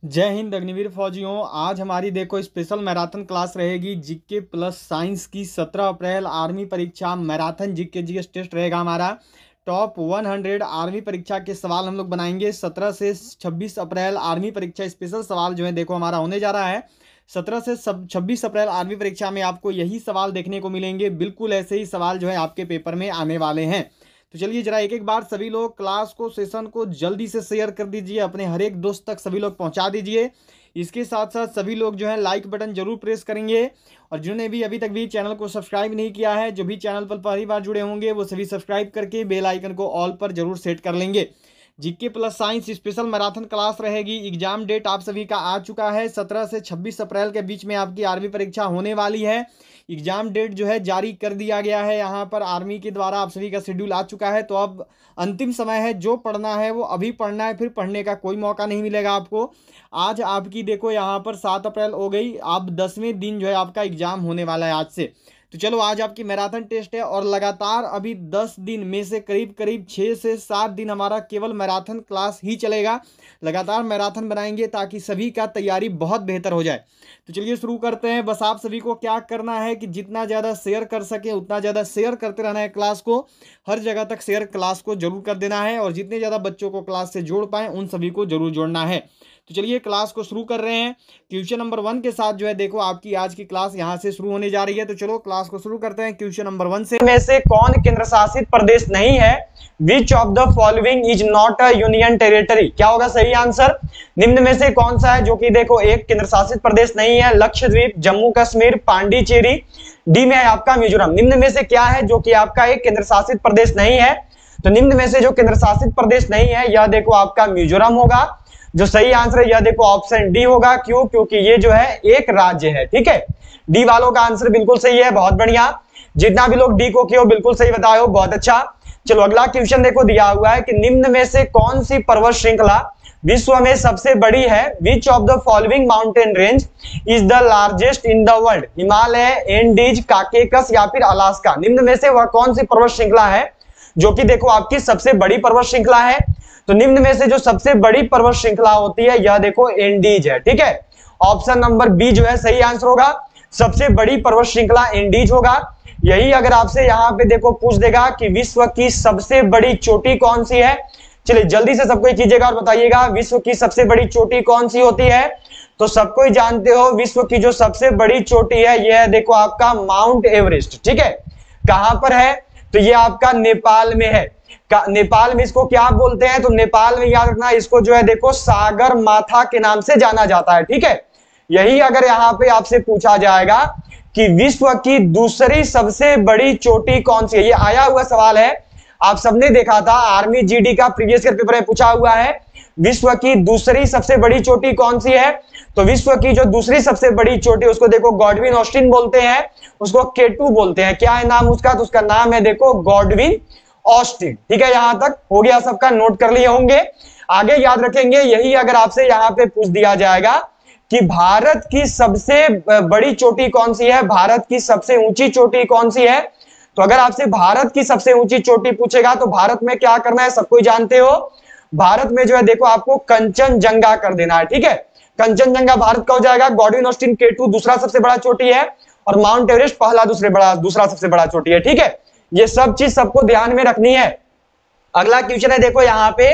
जय हिंद अग्निवीर फौजियों। आज हमारी देखो स्पेशल मैराथन क्लास रहेगी जीके प्लस साइंस की। 17 अप्रैल आर्मी परीक्षा मैराथन जीके जीएस टेस्ट रहेगा हमारा। टॉप 100 आर्मी परीक्षा के सवाल हम लोग बनाएंगे। 17 से 26 अप्रैल आर्मी परीक्षा स्पेशल सवाल जो है देखो हमारा होने जा रहा है। 17 से 26 अप्रैल आर्मी परीक्षा में आपको यही सवाल देखने को मिलेंगे। बिल्कुल ऐसे ही सवाल जो है आपके पेपर में आने वाले हैं। तो चलिए जरा एक एक बार सभी लोग क्लास को सेशन को जल्दी से शेयर कर दीजिए, अपने हर एक दोस्त तक सभी लोग पहुंचा दीजिए। इसके साथ साथ सभी लोग जो है लाइक बटन जरूर प्रेस करेंगे, और जिन्होंने भी अभी तक भी चैनल को सब्सक्राइब नहीं किया है, जो भी चैनल पर पहली बार जुड़े होंगे वो सभी सब्सक्राइब करके बेल आइकन को ऑल पर जरूर सेट कर लेंगे। GK plus science special marathon class रहेगी। एग्जाम डेट आप सभी का आ चुका है। 17 से 26 अप्रैल के बीच में आपकी आर्मी परीक्षा होने वाली है। एग्जाम डेट जो है जारी कर दिया गया है यहाँ पर आर्मी के द्वारा। आप सभी का शेड्यूल आ चुका है, तो अब अंतिम समय है। जो पढ़ना है वो अभी पढ़ना है, फिर पढ़ने का कोई मौका नहीं मिलेगा आपको। आज आपकी देखो यहाँ पर 7 अप्रैल हो गई, अब 10वें दिन जो है आपका एग्जाम होने वाला है आज से। तो चलो आज आपकी मैराथन टेस्ट है, और लगातार अभी 10 दिन में से करीब करीब 6 से 7 दिन हमारा केवल मैराथन क्लास ही चलेगा। लगातार मैराथन बनाएंगे ताकि सभी का तैयारी बहुत बेहतर हो जाए। तो चलिए शुरू करते हैं। बस आप सभी को क्या करना है कि जितना ज़्यादा शेयर कर सके उतना ज़्यादा शेयर करते रहना है क्लास को। हर जगह तक शेयर क्लास को जरूर कर देना है, और जितने ज़्यादा बच्चों को क्लास से जोड़ पाएँ उन सभी को जरूर जोड़ना है। तो चलिए क्लास को शुरू कर रहे हैं। क्वेश्चन नंबर 1 के साथ जो है देखो आपकी आज की क्लास यहाँ से शुरू होने जा रही है। तो चलो क्लास को शुरू करते हैं क्वेश्चन नंबर 1 से। में से कौन केंद्र शासित प्रदेश नहीं है? Which of the following is not a union territory? क्या होगा सही आंसर? निम्न में से कौन सा है जो कि देखो एक केंद्र शासित प्रदेश नहीं है? लक्षद्वीप, जम्मू कश्मीर, पांडिचेरी, डी में है आपका मिजोरम। निम्न में से क्या है जो कि आपका एक केंद्र शासित प्रदेश नहीं है? तो निम्न में से जो केंद्र शासित प्रदेश नहीं है यह देखो आपका मिजोरम होगा। जो सही आंसर है यह देखो ऑप्शन डी होगा। क्यों? क्योंकि ये जो है एक राज्य है। ठीक है, डी वालों का आंसर बिल्कुल सही है, बहुत बढ़िया। जितना भी लोग डी को किए हो बिल्कुल सही बताए हो, बहुत अच्छा। चलो अगला क्वेश्चन देखो दिया हुआ है कि निम्न में से कौन सी पर्वत श्रृंखला विश्व में सबसे बड़ी है? Which of the following mountain range is the largest in the world? Himalaya, Andes, Caucasus या फिर अलास्का? निम्न में से वह कौन सी पर्वत श्रृंखला है जो कि देखो आपकी सबसे बड़ी पर्वत श्रृंखला है? तो निम्न में से जो सबसे बड़ी पर्वत श्रृंखला होती है यह देखो एंडीज है। ठीक है, ऑप्शन नंबर बी जो है सही आंसर होगा। सबसे बड़ी पर्वत श्रृंखला एंडीज होगा। यही अगर आपसे यहाँ पे देखो पूछ देगा कि विश्व की सबसे बड़ी चोटी कौन सी है, चलिए जल्दी से सबको कीजिएगा और बताइएगा विश्व की सबसे बड़ी चोटी कौन सी होती है? तो सबको ही जानते हो विश्व की जो सबसे बड़ी चोटी है यह देखो आपका माउंट एवरेस्ट। ठीक है, कहां पर है? तो ये आपका नेपाल में है। नेपाल में इसको क्या बोलते हैं? तो नेपाल में याद रखना इसको जो है देखो सागर माथा के नाम से जाना जाता है। ठीक है, यही अगर यहाँ पे आपसे पूछा जाएगा कि विश्व की दूसरी सबसे बड़ी चोटी कौन सी है, ये आया हुआ सवाल है, आप सबने देखा था आर्मी जीडी का प्रीवियस ईयर पेपर में पूछा हुआ है विश्व की दूसरी सबसे बड़ी चोटी कौन सी है? तो विश्व की जो दूसरी सबसे बड़ी चोटी उसको देखो गॉडविन ऑस्टिन बोलते हैं, उसको केटू बोलते हैं। क्या है नाम उसका? तो उसका नाम है देखो गॉडविन ऑस्टिन। ठीक है, यहां तक हो गया, सबका नोट कर लिए होंगे। आगे याद रखेंगे, यही अगर आपसे यहां पे पूछ दिया जाएगा कि भारत की सबसे बड़ी चोटी कौन सी है, भारत की सबसे ऊंची चोटी कौन सी है, तो अगर आपसे भारत की सबसे ऊंची चोटी पूछेगा तो भारत में क्या करना है सबको जानते हो। भारत में जो है देखो आपको कंचनजंगा कर देना है। ठीक है, कंचनजंगा भारत का हो जाएगा। गॉडविन ऑस्टिन केटू दूसरा सबसे बड़ा चोटी है, और माउंट एवरेस्ट पहला दूसरा सबसे बड़ा चोटी है। ठीक है, ये सब चीज सबको ध्यान में रखनी है। अगला क्वेश्चन है देखो यहाँ पे,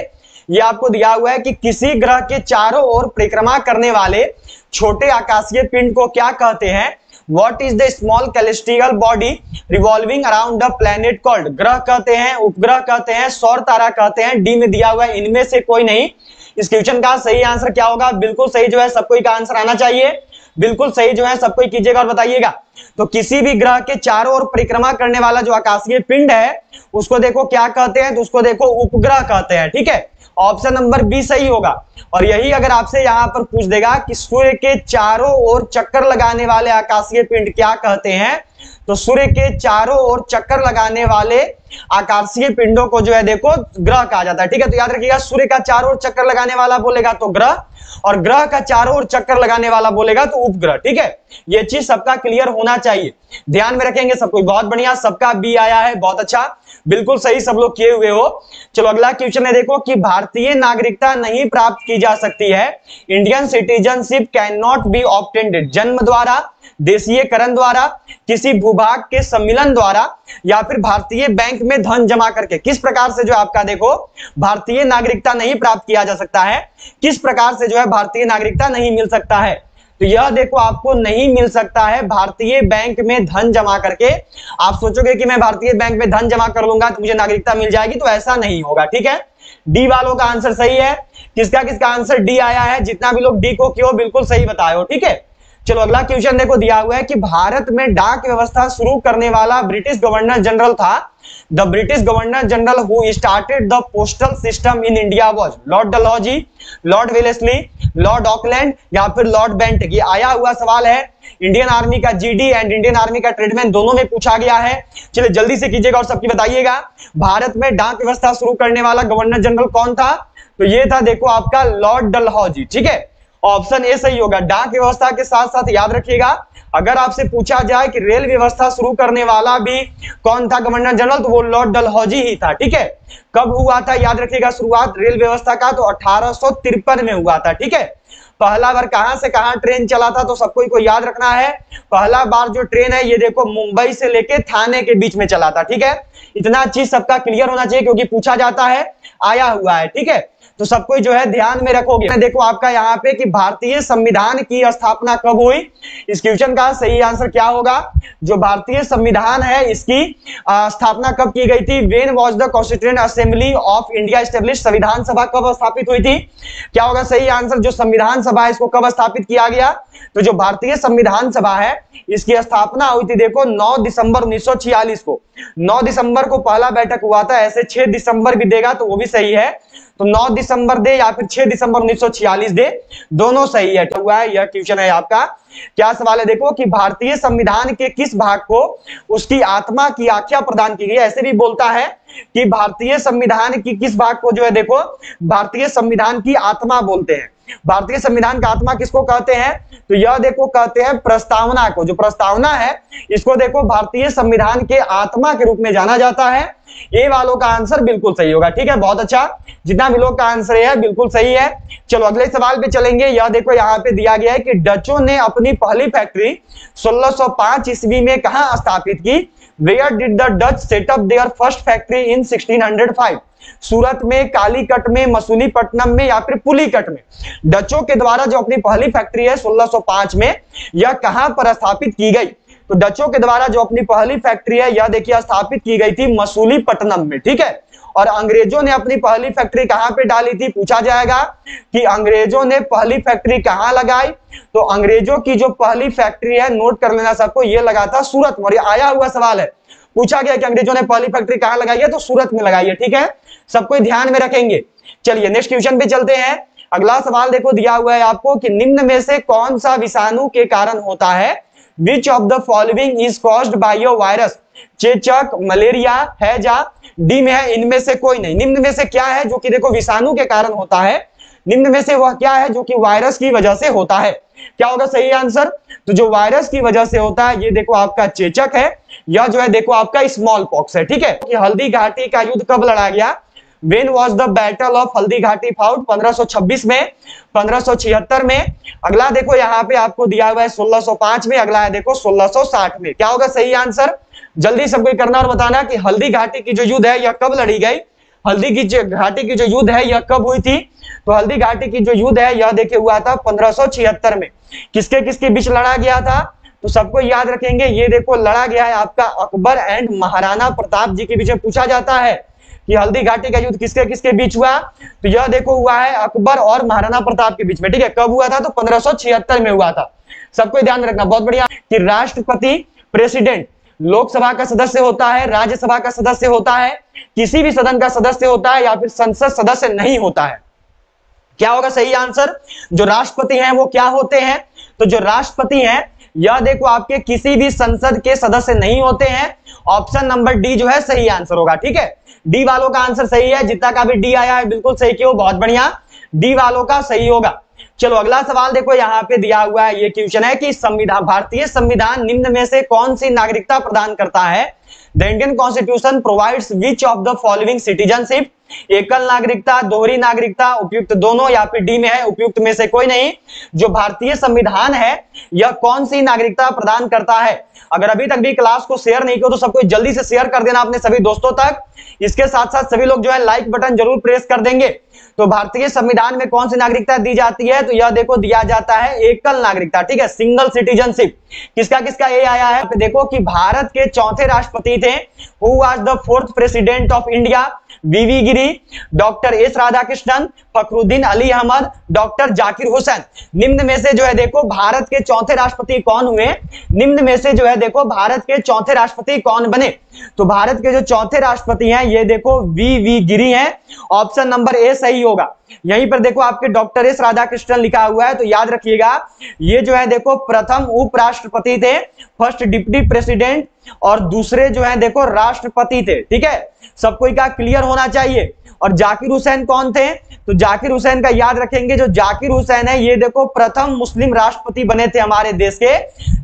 ये आपको दिया हुआ है कि किसी ग्रह के चारों ओर परिक्रमा करने वाले छोटे आकाशीय पिंड को क्या कहते हैं? What is the small celestial body revolving around the planet called? ग्रह कहते हैं, उपग्रह कहते हैं, सौर तारा कहते हैं, डी में दिया हुआ है इनमें से कोई नहीं। इस क्वेश्चन का सही आंसर क्या होगा? बिल्कुल सही जो है सबको का आंसर आना चाहिए, बिल्कुल सही जो है सबको कीजिएगा और बताइएगा। तो किसी भी ग्रह के चारों ओर परिक्रमा करने वाला जो आकाशीय पिंड है उसको देखो क्या कहते हैं? तो उसको देखो उपग्रह कहते हैं। ठीक है, ऑप्शन नंबर बी सही होगा। और यही अगर आपसे यहां पर पूछ देगा कि सूर्य के चारों ओर चक्कर लगाने वाले आकाशीय पिंड क्या कहते हैं, तो सूर्य के चारों ओर चक्कर लगाने वाले आकाशीय पिंडों को जो है देखो ग्रह कहा जाता है। ठीक है, तो याद रखिएगा सूर्य का चारों ओर चक्कर लगाने वाला बोलेगा तो ग्रह, और ग्रह का चारों ओर चक्कर लगाने वाला बोलेगा तो उपग्रह। ठीक है, ये चीज सबका क्लियर होना चाहिए। ध्यान में रखेंगे सब कोई, बहुत बढ़िया, सबका बी आया है, बहुत अच्छा, बिल्कुल सही सब लोग किए हुए हो। चलो अगला क्वेश्चन है, देखो कि भारतीय नागरिकता नहीं प्राप्त की जा सकती है। Indian citizenship can not be obtained जन्म द्वारा, देशीयकरण द्वारा, किसी भूभाग के सम्मिलन द्वारा, या फिर भारतीय बैंक में धन जमा करके। किस प्रकार से जो आपका देखो भारतीय नागरिकता नहीं प्राप्त किया जा सकता है, किस प्रकार से जो है भारतीय नागरिकता नहीं मिल सकता है? तो यह देखो आपको नहीं मिल सकता है भारतीय बैंक में धन जमा करके। आप सोचोगे कि मैं भारतीय बैंक में धन जमा कर लूंगा तो मुझे नागरिकता मिल जाएगी, तो ऐसा नहीं होगा, ठीक है। डी वालों का आंसर सही है। किसका किसका आंसर डी आया है? जितना भी लोग डी को क्यों बिल्कुल सही बताए हो, ठीक है। चलो अगला क्वेश्चन देखो दिया हुआ है कि भारत में डाक व्यवस्था शुरू करने वाला ब्रिटिश गवर्नर जनरल था। The British governor general who started the postal system in India was Lord Dalhousie, Lord Wellesley, Lord Auckland, या फिर लॉर्ड बेंटिक। ये आया हुआ सवाल है, इंडियन आर्मी का जीडी एंड इंडियन आर्मी का ट्रेडमैन दोनों में पूछा गया है। चलिए जल्दी से कीजिएगा और सबकी बताइएगा, भारत में डाक व्यवस्था शुरू करने वाला गवर्नर जनरल कौन था? तो ये था देखो आपका लॉर्ड डलहौजी, ठीक है। ऑप्शन ए सही होगा। डाक व्यवस्था के साथ साथ याद रखिएगा, अगर आपसे पूछा जाए कि रेल व्यवस्था शुरू करने वाला भी कौन था गवर्नर जनरल, तो वो लॉर्ड डलहौजी ही था, ठीक है। कब हुआ था याद रखिएगा शुरुआत रेल व्यवस्था का? तो 1853 में हुआ था, ठीक है। पहला बार कहां से कहां ट्रेन चला था तो सबको को याद रखना है। पहला बार जो ट्रेन है ये देखो मुंबई से लेके थाने के बीच में चला था, ठीक है। इतना चीज सबका क्लियर होना चाहिए क्योंकि पूछा जाता है, आया हुआ है, ठीक है। तो सबको जो है ध्यान में रखोगे। देखो आपका यहाँ पे कि भारतीय संविधान की स्थापना कब हुई, इस क्वेश्चन का सही आंसर क्या होगा? जो भारतीय संविधान है इसकी स्थापना कब की गई थी? When was the constituent assembly of India established? संविधान सभा कब स्थापित हुई थी? क्या होगा सही आंसर? जो संविधान सभा है इसको कब स्थापित किया गया? तो जो भारतीय संविधान सभा है इसकी स्थापना हुई थी देखो 9 दिसंबर 1946 को। 9 दिसंबर को पहला बैठक हुआ था, ऐसे 6 दिसंबर भी देगा तो वो भी सही है। तो 9 दिसंबर दे या फिर 6 दिसंबर 1946 दे, दोनों सही है। हुआ है यह क्वेश्चन है आपका। क्या सवाल है देखो कि भारतीय संविधान के किस भाग को उसकी आत्मा की आख्या प्रदान की गई? ऐसे भी बोलता है कि भारतीय संविधान की किस भाग को जो है देखो भारतीय संविधान की आत्मा बोलते हैं। भारतीय संविधान का आत्मा किसको कहते हैं? तो यह देखो कहते हैं प्रस्तावना को। जो प्रस्तावना है इसको देखो भारतीय संविधान के आत्मा के रूप में जाना जाता है। ए वालों का आंसर बिल्कुल सही होगा, ठीक है, बहुत अच्छा। जितना भी लोग का आंसर है बिल्कुल सही है। चलो अगले सवाल पे चलेंगे। यह देखो यहाँ पे दिया गया है कि डचों ने अपनी पहली फैक्ट्री 1605 ईस्वी में कहां स्थापित की? Where did the Dutch set up their first factory in 1605? Surat में, कालीकट में, मसूलीपट्टनम में, या फिर पुलीकट में? डचों के द्वारा जो अपनी पहली फैक्ट्री है 1605 में, यह कहां पर स्थापित की गई? तो डचों के द्वारा जो अपनी पहली फैक्ट्री है यह देखिए स्थापित की गई थी मसूलीपट्टनम में, ठीक है। और अंग्रेजों ने अपनी पहली फैक्ट्री कहां पे डाली थी? पूछा जाएगा कि अंग्रेजों ने पहली फैक्ट्री कहां लगाई? तो अंग्रेजों की जो पहली फैक्ट्री है, नोट कर लेना सबको, ये लगा था सूरत में। और ये आया हुआ सवाल है, पूछा गया कि अंग्रेजों ने पहली फैक्ट्री कहां लगाई है? तो सूरत में लगाई है, ठीक है। सबको ध्यान में रखेंगे। चलिए नेक्स्ट क्वेश्चन पे चलते हैं। अगला सवाल देखो दिया हुआ है आपको कि निम्न में से कौन सा विषाणु के कारण होता है? Which of the following is caused by a virus? चेचक, मलेरिया, हैजा, डी में है इनमें से कोई नहीं। निम्न में से क्या है जो कि देखो विषाणु के कारण होता है? निम्न में से वह क्या है जो कि वायरस की वजह से होता है? क्या होगा सही आंसर? तो जो वायरस की वजह से होता है ये देखो आपका चेचक है, यह जो है देखो आपका स्मॉल पॉक्स है, ठीक है। कि हल्दी घाटी का युद्ध कब लड़ा गया? When was the battle of Haldi Ghati fought? 1526 में, 1576 में। अगला देखो यहाँ पे आपको दिया हुआ है 1605 में, अगला है देखो 1660 में। क्या होगा सही आंसर? जल्दी सबको करना और बताना कि हल्दी घाटी की जो युद्ध है यह कब लड़ी गई? हल्दी की घाटी की जो युद्ध है यह कब हुई थी? तो हल्दी घाटी की जो युद्ध है यह देखिए हुआ था 1576 में। किसके किसके बीच लड़ा गया था? तो सबको याद रखेंगे, ये देखो लड़ा गया है आपका अकबर एंड महाराणा प्रताप जी के बीच में। पूछा जाता है कि हल्दी घाटी का युद्ध किसके किसके बीच हुआ? तो यह देखो हुआ है अकबर और महाराणा प्रताप के बीच में, ठीक है। कब हुआ था? तो 1576 में हुआ था। सबको ध्यान रखना, बहुत बढ़िया। कि राष्ट्रपति प्रेसिडेंट लोकसभा का सदस्य होता है, राज्यसभा का सदस्य होता है, किसी भी सदन का सदस्य होता है, या फिर संसद सदस्य नहीं होता है। क्या होगा सही आंसर? जो राष्ट्रपति हैं वो क्या होते हैं? तो जो राष्ट्रपति हैं यह देखो आपके किसी भी संसद के सदस्य नहीं होते हैं। ऑप्शन नंबर डी जो है सही आंसर होगा, ठीक है। डी वालों का आंसर सही है, जितना का भी डी आया है बिल्कुल सही क्यों, बहुत बढ़िया, डी वालों का सही होगा। चलो अगला सवाल देखो यहाँ पे दिया हुआ है, ये क्वेश्चन है कि संविधान, भारतीय संविधान निम्न में से कौन सी नागरिकता प्रदान करता है? The Indian constitution provides which of the following citizenship? एकल नागरिकता, दोहरी नागरिकता, उपयुक्त दोनों, या फिर डी में है उपयुक्त में से कोई नहीं। जो भारतीय संविधान है यह कौन सी नागरिकता प्रदान करता है? अगर अभी तक भी क्लास को शेयर नहीं किया तो सबको जल्दी से शेयर कर देना अपने सभी दोस्तों तक। इसके साथ साथ सभी लोग जो है लाइक बटन जरूर प्रेस कर देंगे। तो भारतीय संविधान में कौन सी नागरिकता दी जाती है? तो यह देखो दिया जाता है एकल नागरिकता, ठीक है, सिंगल सिटीजनशिप। किसका किसका ये आया है? देखो कि भारत के चौथे राष्ट्रपति थे, who was the fourth president of India? VV Giri, doctor S Radhakrishnan, Fakhruddin Ali Ahmed, doctor Zakir Hussain. निम्न में से जो है देखो भारत के चौथे राष्ट्रपति कौन हुए? निम्न में से जो है देखो भारत के चौथे राष्ट्रपति कौन बने? तो भारत के जो चौथे राष्ट्रपति हैं ये देखो वीवी गिरी हैं। ऑप्शन नंबर ए सही होगा। यहीं पर देखो आपके डॉक्टर एस राधाकृष्णन लिखा हुआ है, तो याद रखिएगा ये जो है देखो प्रथम उपराष्ट्रपति थे, फर्स्ट डिप्टी प्रेसिडेंट, और दूसरे जो है देखो राष्ट्रपति थे, ठीक है, सब कोई का क्लियर होना चाहिए। और जाकिर हुसैन कौन थे? तो जाकिर हुसैन का याद रखेंगे, जो जाकिर हुसैन है ये देखो प्रथम मुस्लिम राष्ट्रपति बने थे हमारे देश के।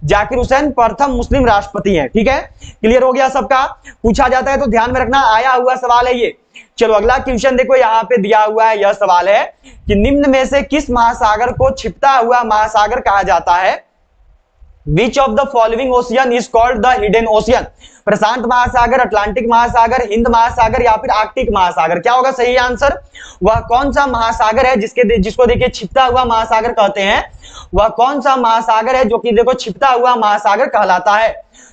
जाकिर हुसैन प्रथम मुस्लिम राष्ट्रपति हैं, ठीक है, क्लियर हो गया सबका? पूछा जाता है तो ध्यान में रखना, आया हुआ सवाल है ये। चलो अगला क्वेश्चन देखो यहाँ पे दिया हुआ है, यह सवाल है कि निम्न में से किस महासागर को छिपता हुआ महासागर कहा जाता है? Which of the following ocean is called the hidden ocean? प्रशांत महासागर, अटलांटिक महासागर, हिंद महासागर, या फिर आर्कटिक महासागर? क्या होगा सही आंसर? वह कौन सा महासागर है जिसको देखिए छिपता हुआ महासागर कहते हैं? वह कौन सा महासागर है जो कि देखो छिपता हुआ महासागर कहलाता है?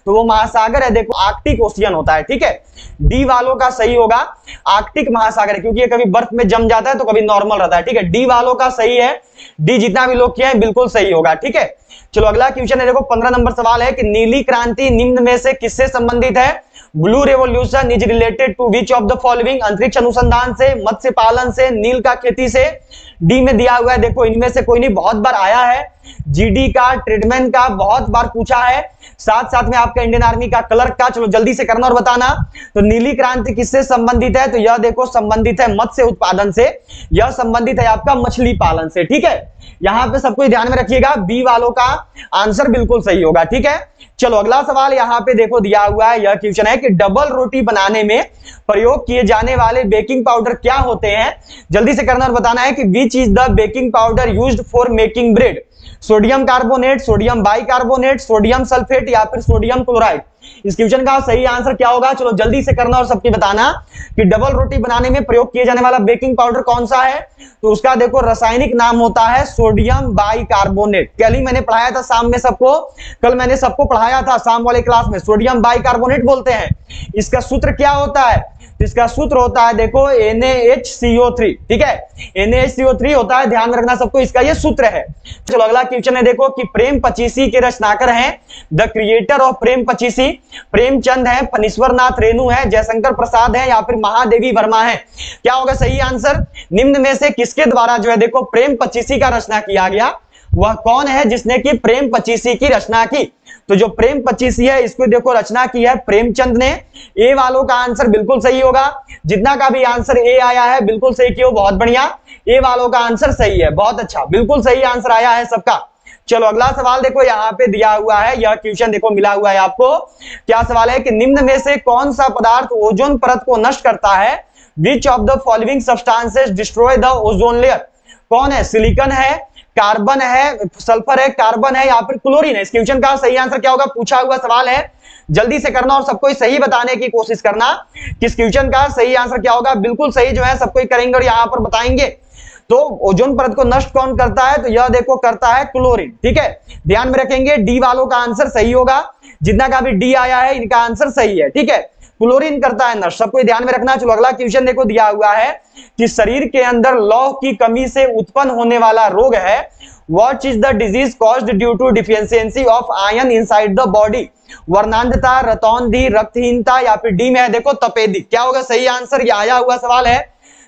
तो वो महासागर है देखो आर्कटिक ओशियन होता है, ठीक है। डी वालों का सही होगा आर्कटिक महासागर, क्योंकि ये कभी बर्फ में जम जाता है तो कभी नॉर्मल रहता है, ठीक है। डी वालों का सही है, डी जितना भी लोग किए हैं बिल्कुल सही होगा, ठीक है। चलो अगला क्वेश्चन है देखो 15 नंबर सवाल है कि नीली क्रांति निम्न में से किससे संबंधित है? Blue revolution is related to which of the following? अंतरिक्ष अनुसंधान से, मत्स्य पालन से, नील का खेती से? डी में दिया हुआ है देखो इनमें से कोई नहीं, बहुत बार आया है, जीडी का, ट्रेडमैन का बहुत बार पूछा है, साथ साथ में आपका इंडियन आर्मी का क्लर्क का। चलो जल्दी से करना और बताना। तो नीली क्रांति किससे संबंधित है? तो यह देखो संबंधित है मत्स्य उत्पादन से, यह संबंधित है आपका मछली पालन से, ठीक है। यहां पे सबको ध्यान में रखिएगा, बी वालों का आंसर बिल्कुल सही होगा, ठीक है। चलो अगला सवाल यहाँ पे देखो दिया हुआ है, यह क्वेश्चन है कि डबल रोटी बनाने में प्रयोग किए जाने वाले बेकिंग पाउडर क्या होते हैं? जल्दी से करना और बताना है कि विच is the baking powder used for making bread? Sodium carbonate, sodium bicarbonate, sodium sulphate, या फिर सोडियम क्लोराइड? इस क्वेश्चन का सही आंसर क्या होगा? चलो जल्दी से करना और सबकी बताना कि डबल रोटी बनाने में प्रयोग किए जाने वाला बेकिंग पाउडर कौन सा है? तो उसका देखो रासायनिक नाम होता है सोडियम बाइकार्बोनेट। कल ही मैंने पढ़ाया था शाम में सबको, कल मैंने सबको पढ़ाया था शाम वाले क्लास में, सोडियम बाइकार्बोनेट बोलते हैं। इसका सूत्र क्या होता है? इसका सूत्र होता है देखो NaHCO3, ठीक है, NaHCO3 होता है, ध्यान में रखना सबको, इसका ये सूत्र है। चलो अगला क्वेश्चन है देखो कि प्रेम पचीसी के रचनाकर हैं, द क्रिएटर ऑफ प्रेम पचीसी प्रेमचंद है, फणीश्वर नाथ रेणु है, जयशंकर प्रसाद है, या फिर महादेवी वर्मा है? क्या होगा सही आंसर? निम्न में से किसके द्वारा जो है देखो प्रेम पचीसी का रचना किया गया? वह कौन है जिसने की प्रेम पचीसी की रचना की? तो जो प्रेम पचीसी है इसको देखो रचना की है प्रेमचंद ने। ए वालों का आंसर बिल्कुल सही होगा, जितना का भी आंसर ए आया है बिल्कुल सही किया, बहुत बढ़िया, ए वालों का आंसर सही है, बहुत अच्छा, बिल्कुल सही आंसर आया है सबका। चलो अगला सवाल देखो यहाँ पे दिया हुआ है, यह क्वेश्चन देखो मिला हुआ है आपको। क्या सवाल है कि निम्न में से कौन सा पदार्थ ओजोन परत को नष्ट करता है? Which of the following substances destroy the ozone layer? कौन है? सिलिकॉन है, कार्बन है, सल्फर है, कार्बन है, या फिर क्लोरीन है? इस क्वेश्चन का सही आंसर क्या होगा? पूछा हुआ सवाल है, जल्दी से करना और सबको सही बताने की कोशिश करना कि इस क्वेश्चन का सही आंसर क्या होगा। बिल्कुल सही जो है सबको करेंगे और यहाँ पर बताएंगे। तो ओजोन परत को नष्ट कौन करता है? तो यह देखो करता है क्लोरीन, ठीक है, ध्यान में रखेंगे। डी वालों का आंसर सही होगा, जितना का भी डी आया है इनका आंसर सही है, ठीक है, क्लोरीन करता है नष्ट, सबको ध्यान में रखना। चलो अगला क्वेश्चन देखो दिया हुआ है कि शरीर के अंदर लौह की कमी से उत्पन्न होने वाला रोग है, what is the disease caused due to deficiency of iron inside the body? वर्णांधता, रतौंधी, रक्तहीनता, या फिर डी में है देखो तपेदिक? क्या होगा सही आंसर? ये आया हुआ सवाल है,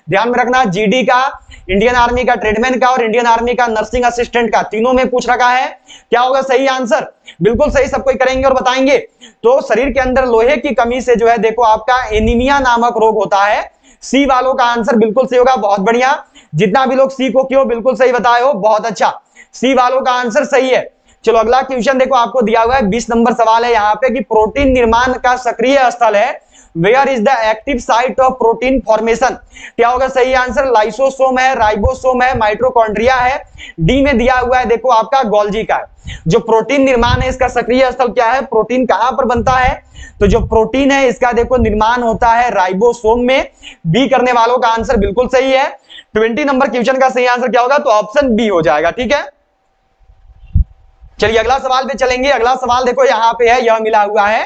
ध्यान में रखना। जीडी का, इंडियन आर्मी का, ट्रेडमैन का और इंडियन आर्मी का नर्सिंग असिस्टेंट का, तीनों में पूछ रखा है। क्या होगा सही आंसर? बिल्कुल सही सबको करेंगे और बताएंगे। तो शरीर के अंदर लोहे की कमी से जो है देखो आपका एनीमिया नामक रोग होता है, सी वालों का आंसर बिल्कुल सही होगा, बहुत बढ़िया। जितना भी लोग सी को क्यों बिल्कुल सही बताए हो, बहुत अच्छा, सी वालों का आंसर सही है। चलो अगला क्वेश्चन देखो आपको दिया हुआ है, 20 नंबर सवाल है यहाँ पे कि प्रोटीन निर्माण का सक्रिय स्थल है, where is the active site of protein formation. क्या होगा सही आंसर? लाइसोसोम है, राइबोसोम है, माइटोकॉन्ड्रिया है। डी में दिया हुआ है देखो आपका गोल्जी का है। जो प्रोटीन निर्माण है इसका सक्रिय स्थल क्या है, प्रोटीन कहां पर बनता है? तो जो प्रोटीन है इसका देखो निर्माण होता है राइबोसोम में। बी करने वालों का आंसर बिल्कुल सही है। 20 नंबर क्वेश्चन का सही आंसर क्या होगा? तो ऑप्शन बी हो जाएगा, ठीक है। चलिए अगला सवाल पे चलेंगे। अगला सवाल देखो यहाँ पे है, यह मिला हुआ है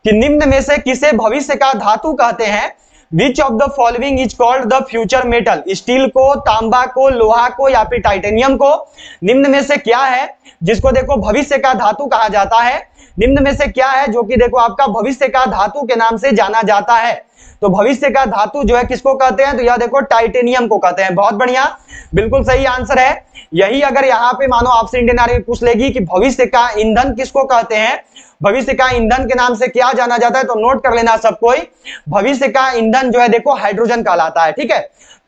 कि निम्न में से किसे भविष्य का धातु कहते हैं? विच of the following is called the future metal? Steel को, तांबा को, लोहा को या फिर टाइटेनियम को? निम्न में से क्या है जिसको देखो भविष्य का धातु कहा जाता है? निम्न में से क्या है जो कि देखो आपका भविष्य का धातु के नाम से जाना जाता है? तो भविष्य का धातु जो है किसको कहते हैं? तो यह देखो टाइटेनियम को कहते हैं। बहुत बढ़िया, बिल्कुल सही आंसर है। यही अगर यहाँ पे मानो आपसे इंडियन आर्मी पूछ लेगी कि भविष्य का ईंधन किसको कहते हैं, भविष्य का ईंधन के नाम से क्या जाना जाता है, तो नोट कर लेना सब कोई। भविष्य का ईंधन जो है देखो हाइड्रोजन कहलाता है, ठीक है।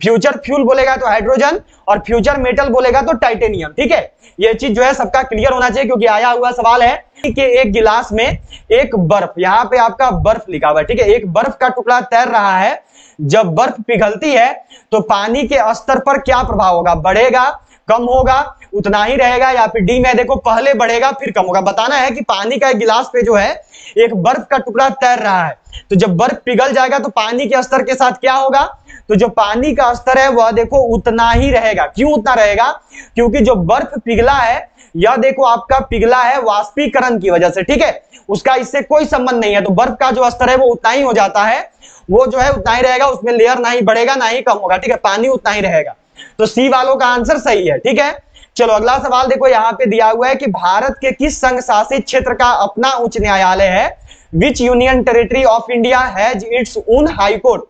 फ्यूचर फ्यूल बोलेगा तो हाइड्रोजन, और फ्यूचर मेटल बोलेगा तो टाइटेनियम, ठीक है। ये चीज जो है सबका क्लियर होना चाहिए, क्योंकि आया हुआ सवाल है कि एक गिलास में एक बर्फ, यहाँ पे आपका बर्फ लिखा हुआ है, ठीक है, एक बर्फ का टुकड़ा तैर रहा है। जब बर्फ पिघलती है तो पानी के स्तर पर क्या प्रभाव होगा? बढ़ेगा, कम होगा, उतना ही रहेगा, या फिर डी में देखो पहले बढ़ेगा फिर कम होगा? बताना है कि पानी का एक गिलास पे जो है एक बर्फ का टुकड़ा तैर रहा है, तो जब बर्फ पिघल जाएगा तो पानी के स्तर के साथ क्या होगा? तो जो पानी का स्तर है वह देखो उतना ही रहेगा। क्यों उतना रहेगा? क्योंकि जो बर्फ पिघला है यह देखो आपका पिघला है वाष्पीकरण की वजह से, ठीक है, उसका इससे कोई संबंध नहीं है। तो बर्फ का जो स्तर है वो उतना ही हो जाता है, वो जो है उतना ही रहेगा, उसमें लेयर ना ही बढ़ेगा ना ही कम होगा, ठीक है, पानी उतना ही रहेगा। तो सी वालों का आंसर सही है, ठीक है। चलो अगला सवाल देखो यहाँ पे दिया हुआ है कि भारत के किस संघ शासित क्षेत्र का अपना उच्च न्यायालय है? विच union territory of India has its own high court?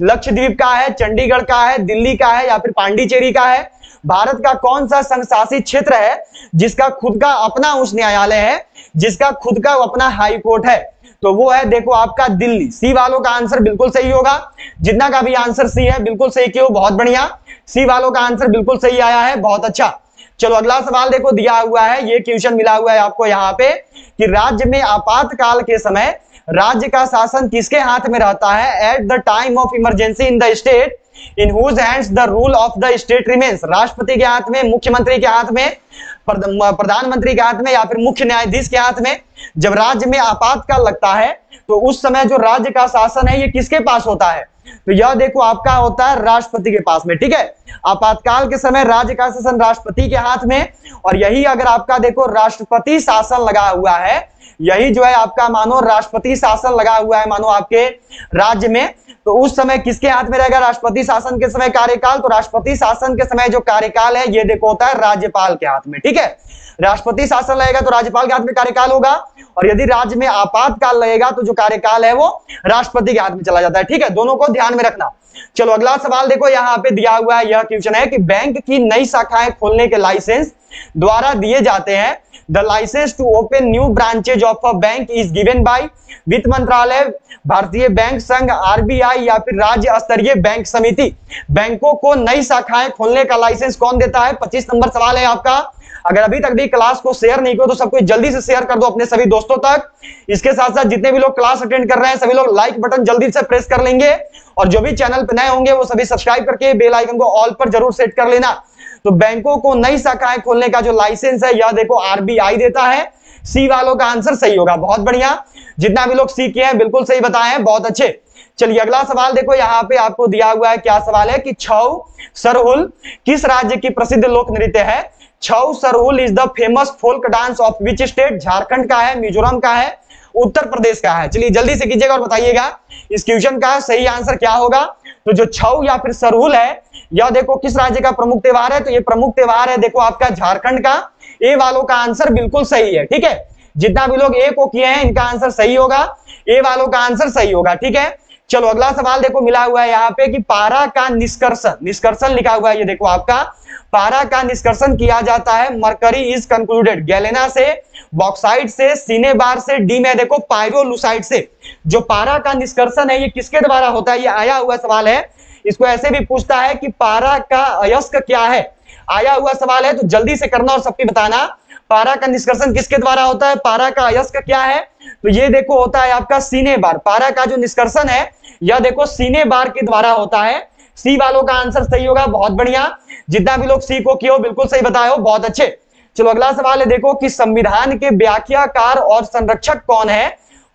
Lakshadweep का है, चंडीगढ़ का है, दिल्ली का है या फिर पांडिचेरी का है? भारत का कौन सा संघ शासित क्षेत्र है जिसका खुद का अपना उच्च न्यायालय है, जिसका खुद का अपना हाई कोर्ट है? तो वो है देखो आपका दिल्ली। सी वालों का आंसर बिल्कुल सही होगा। जितना का भी आंसर सी है बिल्कुल सही क्यों, बहुत बढ़िया, सी वालों का आंसर बिल्कुल सही आया है, बहुत अच्छा। चलो अगला सवाल देखो दिया हुआ है, ये क्वेश्चन मिला हुआ है आपको यहाँ पे कि राज्य में आपातकाल के समय राज्य का शासन किसके हाथ में रहता है? At the time of emergency in the state in whose hands the rule of the state remains? राष्ट्रपति के हाथ में, मुख्यमंत्री के हाथ में, प्रधानमंत्री के हाथ में या फिर मुख्य न्यायाधीश के हाथ में? जब राज्य में आपातकाल लगता है तो उस समय जो राज्य का शासन है ये किसके पास होता है? तो यह देखो आपका होता है राष्ट्रपति के पास में, ठीक है। आपातकाल के समय राज्य का शासन राष्ट्रपति के हाथ में, और यही अगर आपका देखो राष्ट्रपति शासन लगा हुआ है, यही जो है आपका मानो राष्ट्रपति शासन लगा हुआ है मानो आपके राज्य में, तो उस समय किसके हाथ में रहेगा राष्ट्रपति शासन के समय कार्यकाल? तो राष्ट्रपति शासन के समय जो कार्यकाल है ये देखो होता है राज्यपाल के हाथ में, ठीक है। राष्ट्रपति शासन लगेगा तो राज्यपाल के हाथ में कार्यकाल होगा, और यदि राज्य में आपातकाल लगेगा तो जो कार्यकाल है वो राष्ट्रपति के हाथ में चला जाता है, ठीक है। दोनों को ध्यान में रखना। चलो अगला सवाल देखो यहाँ पे दिया हुआ है, यह क्वेश्चन है कि बैंक की नई शाखाएं खोलने के लाइसेंस द्वारा दिए जाते हैं। The licence to open new branches of a bank is given by वित्त मंत्रालय, भारतीय बैंक संघ, आरबीआई या फिर राज्य स्तरीय बैंक समिति? बैंकों को नई शाखाएं खोलने का लाइसेंस कौन देता है? 25 नंबर सवाल है आपका। अगर अभी तक भी क्लास को शेयर नहीं किया तो सबको जल्दी से शेयर कर दो अपने सभी दोस्तों तक। इसके साथ साथ जितने भी लोग क्लास अटेंड कर रहे हैं सभी लोग लाइक बटन जल्दी से प्रेस कर लेंगे, और जो भी चैनल पे नए होंगे वो सभी सब्सक्राइब करके बेल आइकन को ऑल पर जरूर सेट कर लेना। तो बैंकों को नई शाखाएं खोलने का जो लाइसेंस है यह देखो आरबीआई देता है। सी वालों का आंसर सही होगा, बहुत बढ़िया। जितना भी लोग सी किए हैं बिल्कुल सही बताए हैं, बहुत अच्छे। चलिए अगला सवाल देखो यहाँ पे आपको दिया हुआ है, क्या सवाल है कि छऊ सरहुल किस राज्य की प्रसिद्ध लोक नृत्य है? Chhau Sarhul is the famous folk dance of which state? Jharkhand का है, मिजोरम का है, उत्तर प्रदेश का है? चलिए जल्दी से कीजिएगा और बताइएगा इस क्वेश्चन का सही आंसर क्या होगा। तो जो छऊ या फिर सरहुल है यह देखो किस राज्य का प्रमुख त्योहार है? तो ये प्रमुख त्योहार है देखो आपका झारखंड का। ए वालों का आंसर बिल्कुल सही है, ठीक है। जितना भी लोग ए को किए हैं इनका आंसर सही होगा, ए वालों का आंसर सही होगा, ठीक है। चलो अगला सवाल देखो मिला हुआ है यहाँ पे कि पारा का निष्कर्षण लिखा हुआ है, ये देखो आपका पारा का निष्कर्षण किया जाता है। मरकरी इज कंक्लूडेड गैलेना से, बॉक्साइट से, सिनेबार से, डी में देखो पायरोलुसाइट से। जो पारा का निष्कर्षण है ये किसके द्वारा होता है? ये आया हुआ सवाल है इसको ऐसे भी पूछता है कि पारा का अयस्क क्या है, आया हुआ सवाल है तो जल्दी से करना और सबकी बताना। पारा का निष्कर्षण किसके द्वारा होता है, पारा का अयस्क क्या है, तो ये देखो होता है आपका सीने बार। पारा का जो निष्कर्षण है यह देखो सीने बार के द्वारा होता है। सी वालों का आंसर सही होगा, बहुत बढ़िया। जितना भी लोग सी को किए हो बिल्कुल सही बताए हो, बहुत अच्छे। चलो अगला सवाल है देखो कि संविधान के व्याख्याकार और संरक्षक कौन है।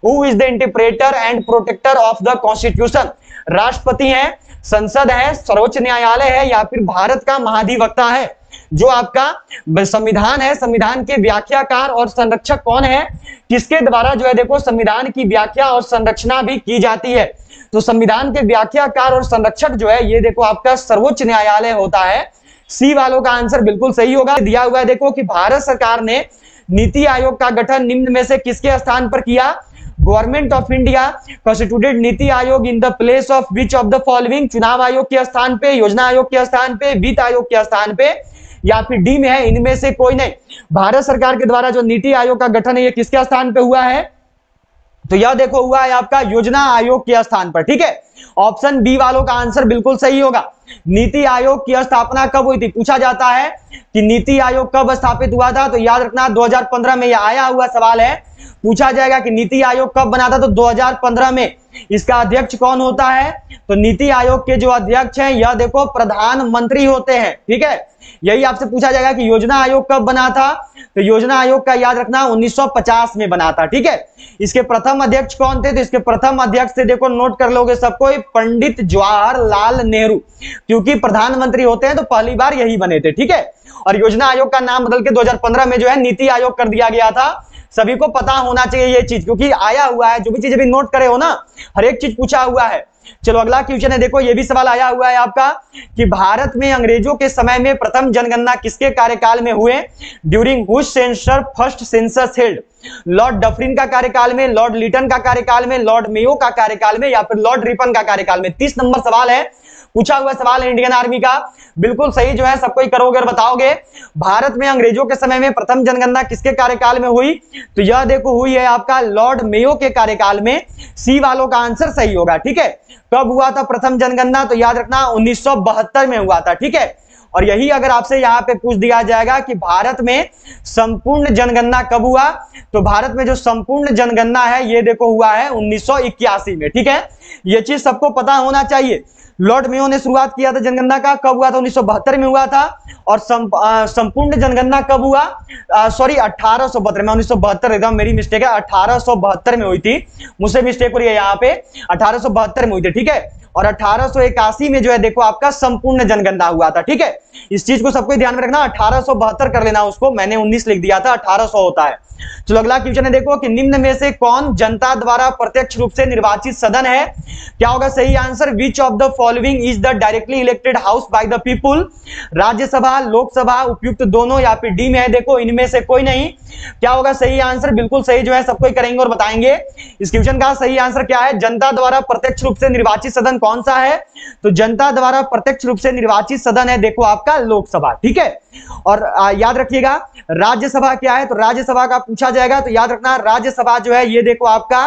Who is the interpreter and protector of the constitution. राष्ट्रपति है, संसद है, सर्वोच्च न्यायालय है या फिर भारत का महाधिवक्ता है। जो आपका संविधान है, संविधान के व्याख्याकार और संरक्षक कौन है, किसके द्वारा जो है देखो संविधान की व्याख्या और संरचना भी की जाती है। तो संविधान के व्याख्याकार और संरक्षक जो है ये देखो आपका सर्वोच्च न्यायालय होता है। सी वालों का आंसर बिल्कुल सही होगा। दिया हुआ है देखो कि भारत सरकार ने नीति आयोग का गठन निम्न में से किसके स्थान पर किया। Government of India constituted NITI Aayog in the place of which of the following. चुनाव आयोग के स्थान पे, योजना आयोग के स्थान पे, वित्त आयोग के स्थान पे या फिर डी में है, इनमें से कोई नहीं। भारत सरकार के द्वारा जो नीति आयोग का गठन है ये किसके स्थान पे हुआ है, तो यह देखो हुआ है आपका योजना आयोग के स्थान पर। ठीक है, ऑप्शन बी वालों का आंसर बिल्कुल सही होगा। नीति आयोग की स्थापना कब हुई थी, पूछा जाता है कि नीति आयोग कब स्थापित हुआ था, तो याद रखना 2015 में यह आया हुआ सवाल है। पूछा जाएगा कि नीति आयोग कब बना था, तो 2015 में। इसका अध्यक्ष कौन होता है, तो नीति आयोग के जो अध्यक्ष हैं यह देखो प्रधानमंत्री होते हैं। ठीक है, यही आपसे पूछा जाएगा कि योजना आयोग कब बना था, तो योजना आयोग का याद रखना 1950 में बना था। ठीक है, इसके प्रथम अध्यक्ष कौन थे, तो इसके प्रथम अध्यक्ष से देखो नोट कर लोगे सबको, पंडित जवाहरलाल नेहरू, क्योंकि प्रधानमंत्री होते हैं तो पहली बार यही बने थे। ठीक है, और योजना आयोग का नाम बदल के 2015 में जो है नीति आयोग कर दिया गया था। सभी को पता होना चाहिए ये चीज, क्योंकि आया हुआ है, जो भी चीज अभी नोट करे हो ना, हर एक चीज पूछा हुआ है। चलो अगला क्वेश्चन है देखो, ये भी सवाल आया हुआ है आपका कि भारत में अंग्रेजों के समय में प्रथम जनगणना किसके कार्यकाल में हुए। During which sensor first census held. Lord Dufferin का कार्यकाल में, लॉर्ड लिटन का कार्यकाल में, लॉर्ड मेयो का कार्यकाल में या फिर लॉर्ड रिपन का कार्यकाल में। 30 नंबर सवाल है, पूछा हुआ सवाल है इंडियन आर्मी का। बिल्कुल सही जो है सबको ही करोगे और बताओगे। भारत में अंग्रेजों के समय में प्रथम जनगणना किसके कार्यकाल में हुई, तो यह देखो हुई है आपका लॉर्ड मेयो के कार्यकाल में। सी वालों का आंसर सही होगा। ठीक है, कब हुआ था प्रथम जनगणना, तो याद रखना 1972 में हुआ था। ठीक है, और यही अगर आपसे यहाँ पे पूछ दिया जाएगा कि भारत में संपूर्ण जनगणना कब हुआ, तो भारत में जो संपूर्ण जनगणना है ये देखो हुआ है 1981 में। ठीक है, ये चीज सबको पता होना चाहिए। लॉर्ड मेयो ने शुरुआत किया था जनगणना का, कब हुआ था, 1972 में हुआ था। और संपूर्ण जनगणना कब हुआ, सॉरी 1872 में, 1972 एकदम मेरी मिस्टेक है, 1872 में हुई थी, मुझसे मिस्टेक हो रही है यहाँ पे, 1872 में हुई थी। ठीक है, और 1881 में जो है देखो आपका संपूर्ण जनगणना हुआ था। ठीक है, इस चीज को सबको ध्यान में रखना, 1872 कर लेना उसको, मैंने 19 लिख दिया था, 1800 होता है। चलो अगला क्वेश्चन है देखो कि निम्न में से कौन जनता द्वारा प्रत्यक्ष रूप से निर्वाचित सदन है। क्या होगा सही answer, which of the following is the directly elected house by the people. Rajya Sabha, Lok Sabha, उपयुक्त दोनों या फिर डी में है देखो इनमें से कोई नहीं। क्या होगा सही आंसर, बिल्कुल सही जो है सबको ही करेंगे और बताएंगे। इस क्वेश्चन का सही आंसर क्या है, जनता द्वारा प्रत्यक्ष रूप से निर्वाचित सदन कौन सा है, तो जनता द्वारा प्रत्यक्ष रूप से निर्वाचित सदन है देखो आपका लोकसभा। ठीक है, और याद रखिएगा राज्यसभा क्या है, तो राज्यसभा का पूछा जाएगा, तो याद रखना राज्यसभा जो है ये देखो आपका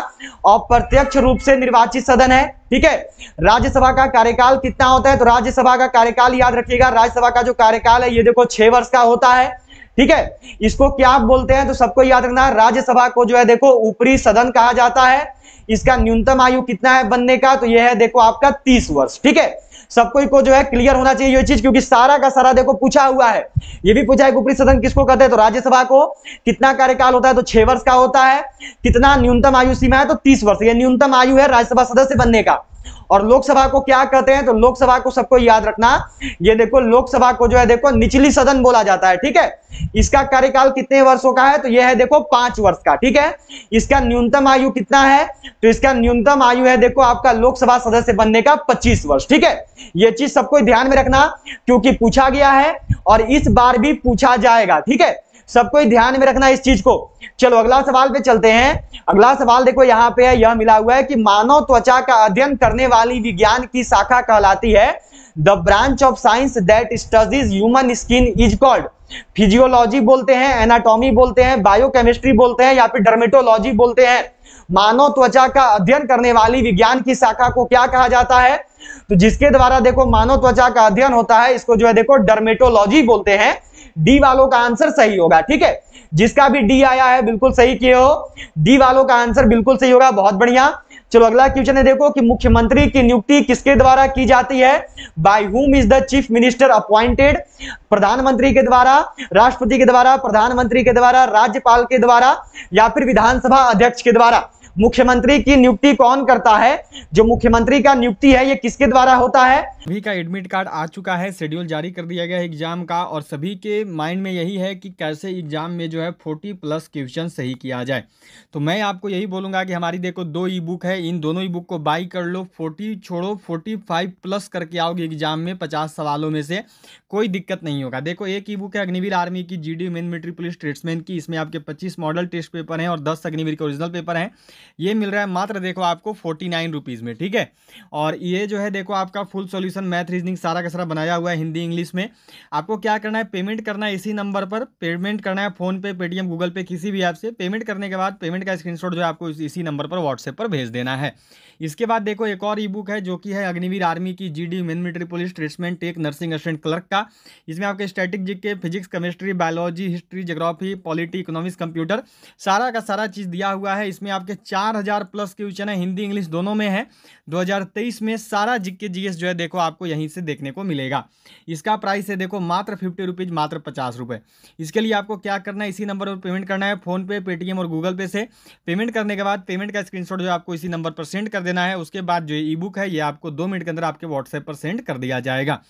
अप्रत्यक्ष रूप से निर्वाचित सदन है। ठीक है, राज्यसभा का कार्यकाल कितना होता है, तो राज्यसभा का कार्यकाल याद रखिएगा, राज्यसभा का जो कार्यकाल है ये देखो 6 वर्ष का होता है। ठीक है, इसको क्या बोलते हैं, तो सबको याद रखना राज्यसभा को जो है देखो ऊपरी सदन कहा जाता है। इसका न्यूनतम आयु कितना है बनने का, तो यह है देखो आपका 30 वर्ष। ठीक है, सबको को जो है क्लियर होना चाहिए ये चीज, क्योंकि सारा का सारा देखो पूछा हुआ है। ये भी पूछा है ऊपरी सदन किसको कहते हैं, तो राज्यसभा को। कितना कार्यकाल होता है, तो 6 वर्ष का होता है। कितना न्यूनतम आयु सीमा है, तो 30 वर्ष, ये न्यूनतम आयु है राज्यसभा सदस्य बनने का। और लोकसभा को क्या कहते हैं, तो लोकसभा को सबको याद रखना, ये देखो लोकसभा को जो है देखो निचली सदन बोला जाता है। ठीक है, इसका कार्यकाल कितने वर्षों का है, तो यह है देखो 5 वर्ष का। ठीक है, इसका न्यूनतम आयु कितना है, तो इसका न्यूनतम आयु है देखो आपका लोकसभा सदस्य बनने का 25 वर्ष। ठीक है, यह चीज सबको ध्यान में रखना, क्योंकि पूछा गया है और इस बार भी पूछा जाएगा। ठीक है, सबको ध्यान में रखना इस चीज को। चलो अगला सवाल पे चलते हैं। अगला सवाल देखो यहाँ पे है, यह मिला हुआ है कि मानव त्वचा का अध्ययन करने वाली विज्ञान की शाखा कहलाती है। The branch of science that studies human skin is called. Physiology बोलते हैं, एनाटॉमी बोलते हैं, बायोकेमिस्ट्री बोलते हैं या फिर डर्मेटोलॉजी बोलते हैं। मानव त्वचा का अध्ययन करने वाली विज्ञान की शाखा को क्या कहा जाता है, तो जिसके द्वारा देखो मानव त्वचा का अध्ययन होता है, इसको जो है देखो डर्मेटोलॉजी बोलते हैं। डी वालों का आंसर सही होगा, ठीक है। जिसका भी डी आया है बिल्कुल सही किए हो, डी वालों का आंसर बिल्कुल सही होगा, बहुत बढ़िया। चलो अगला क्वेश्चन है देखो कि मुख्यमंत्री की नियुक्ति किसके द्वारा की जाती है? By whom is the chief minister appointed? प्रधानमंत्री के द्वारा, राष्ट्रपति के द्वारा, प्रधानमंत्री के द्वारा, राज्यपाल के द्वारा, या फिर विधानसभा अध्यक्ष के द्वारा? मुख्यमंत्री की नियुक्ति कौन करता है? जो मुख्यमंत्री का नियुक्ति है ये किसके द्वारा होता है? सभी का एडमिट कार्ड आ चुका है, शेड्यूल जारी कर दिया गया है एग्जाम का, और सभी के माइंड में यही है कि कैसे एग्जाम में जो है 40+ क्वेश्चन सही किया जाए। तो मैं आपको यही बोलूँगा कि हमारी देखो 2 ई बुक है, इन दोनों ई बुक को बाई कर लो। 40 छोड़ो, 45+ करके आओगे एग्जाम में 50 सवालों में से, कोई दिक्कत नहीं होगा। देखो एक ई बुक है अग्निवीर आर्मी की, GD men military police tradesman की, इसमें आपके 25 मॉडल टेस्ट पेपर हैं और 10 अग्निवीर के ओरिजिनल पेपर हैं। ये मिल रहा है मात्र देखो आपको 49 रुपीज़ में, ठीक है। और ये जो है देखो आपका फुल सॉल्यूशन मैथ रीजनिंग सारा का सारा बनाया हुआ है हिंदी इंग्लिश में। आपको क्या करना है, पेमेंट करना है इसी नंबर पर, पेमेंट करना है फोन पे, पेटीएम, गूगल पे, किसी भी ऐप से। पेमेंट करने के बाद पेमेंट का स्क्रीनशॉट जो है आपको इसी नंबर पर व्हाट्सएप पर भेज देना है। इसके बाद देखो एक और ई बुक है जो कि है अग्निवीर आर्मी की, GD men military police tradesman tech nursing assistant clerk का। इसमें आपके static GK, physics, chemistry, biology, history, geography, polity, economics, computer, सारा का सारा चीज़ दिया हुआ है। इसमें आपके 4000+ क्वेश्चन है, हिंदी इंग्लिश दोनों में है। 2023 में सारा जीके जीएस जो है देखो आपको यहीं से देखने को मिलेगा। इसका प्राइस है देखो मात्र 50 रुपीज़, मात्र 50 रुपये। इसके लिए आपको क्या करना है, इसी नंबर पर पेमेंट करना है, फोन पे, पेटीएम और गूगल पे से। पेमेंट करने के बाद पेमेंट का स्क्रीनशॉट जो है आपको इसी नंबर पर सेंड कर देना है। उसके बाद जो ई बुक है ये आपको 2 मिनट के अंदर आपके व्हाट्सएप पर सेंड कर दिया जाएगा।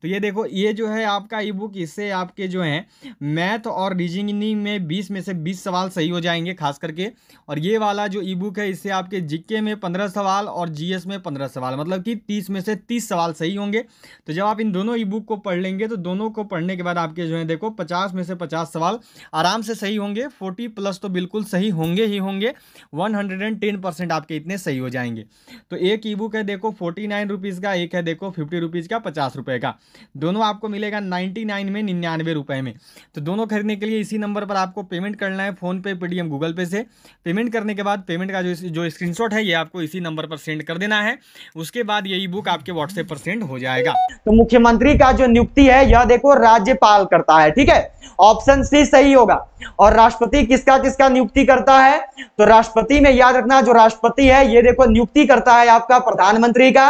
तो ये देखो ये जो है आपका ई बुक, इससे आपके जो हैं मैथ और रीजनिंग में 20 में से 20 सवाल सही हो जाएंगे खास करके। और ये वाला जो ई बुक है इससे आपके जीके में 15 सवाल और जीएस में 15 सवाल, मतलब कि 30 में से 30 सवाल सही होंगे। तो जब आप इन दोनों ई बुक को पढ़ लेंगे तो दोनों को पढ़ने के बाद आपके जो है देखो 50 में से 50 सवाल आराम से सही होंगे। 40+ तो बिल्कुल सही होंगे ही होंगे, 110% आपके इतने सही हो जाएंगे। तो एक ई बुक है देखो 49 रुपीज़ का, एक है देखो 50 रुपीज़ का, 50 रुपये का। दोनों आपको मिलेगा 99 में, 99 रुपये में। तो दोनों खरीदने के लिए इसी नंबर पर आपको पेमेंट करना है, फोन पे, पेटीएम, गूगल पे से। पेमेंट करने के बाद पेमेंट का जो स्क्रीनशॉट है ये आपको इसी नंबर पर सेंड कर देना है। उसके बाद ये ई बुक आपके व्हाट्सएप पर सेंड हो जाएगा। तो मुख्यमंत्री का जो नियुक्ति है यह देखो राज्यपाल करता है, ठीक है, ऑप्शन सी सही होगा। और राष्ट्रपति किसका किसका नियुक्ति करता है? तो राष्ट्रपति में याद रखना, जो राष्ट्रपति है ये देखो नियुक्ति करता है आपका प्रधानमंत्री का।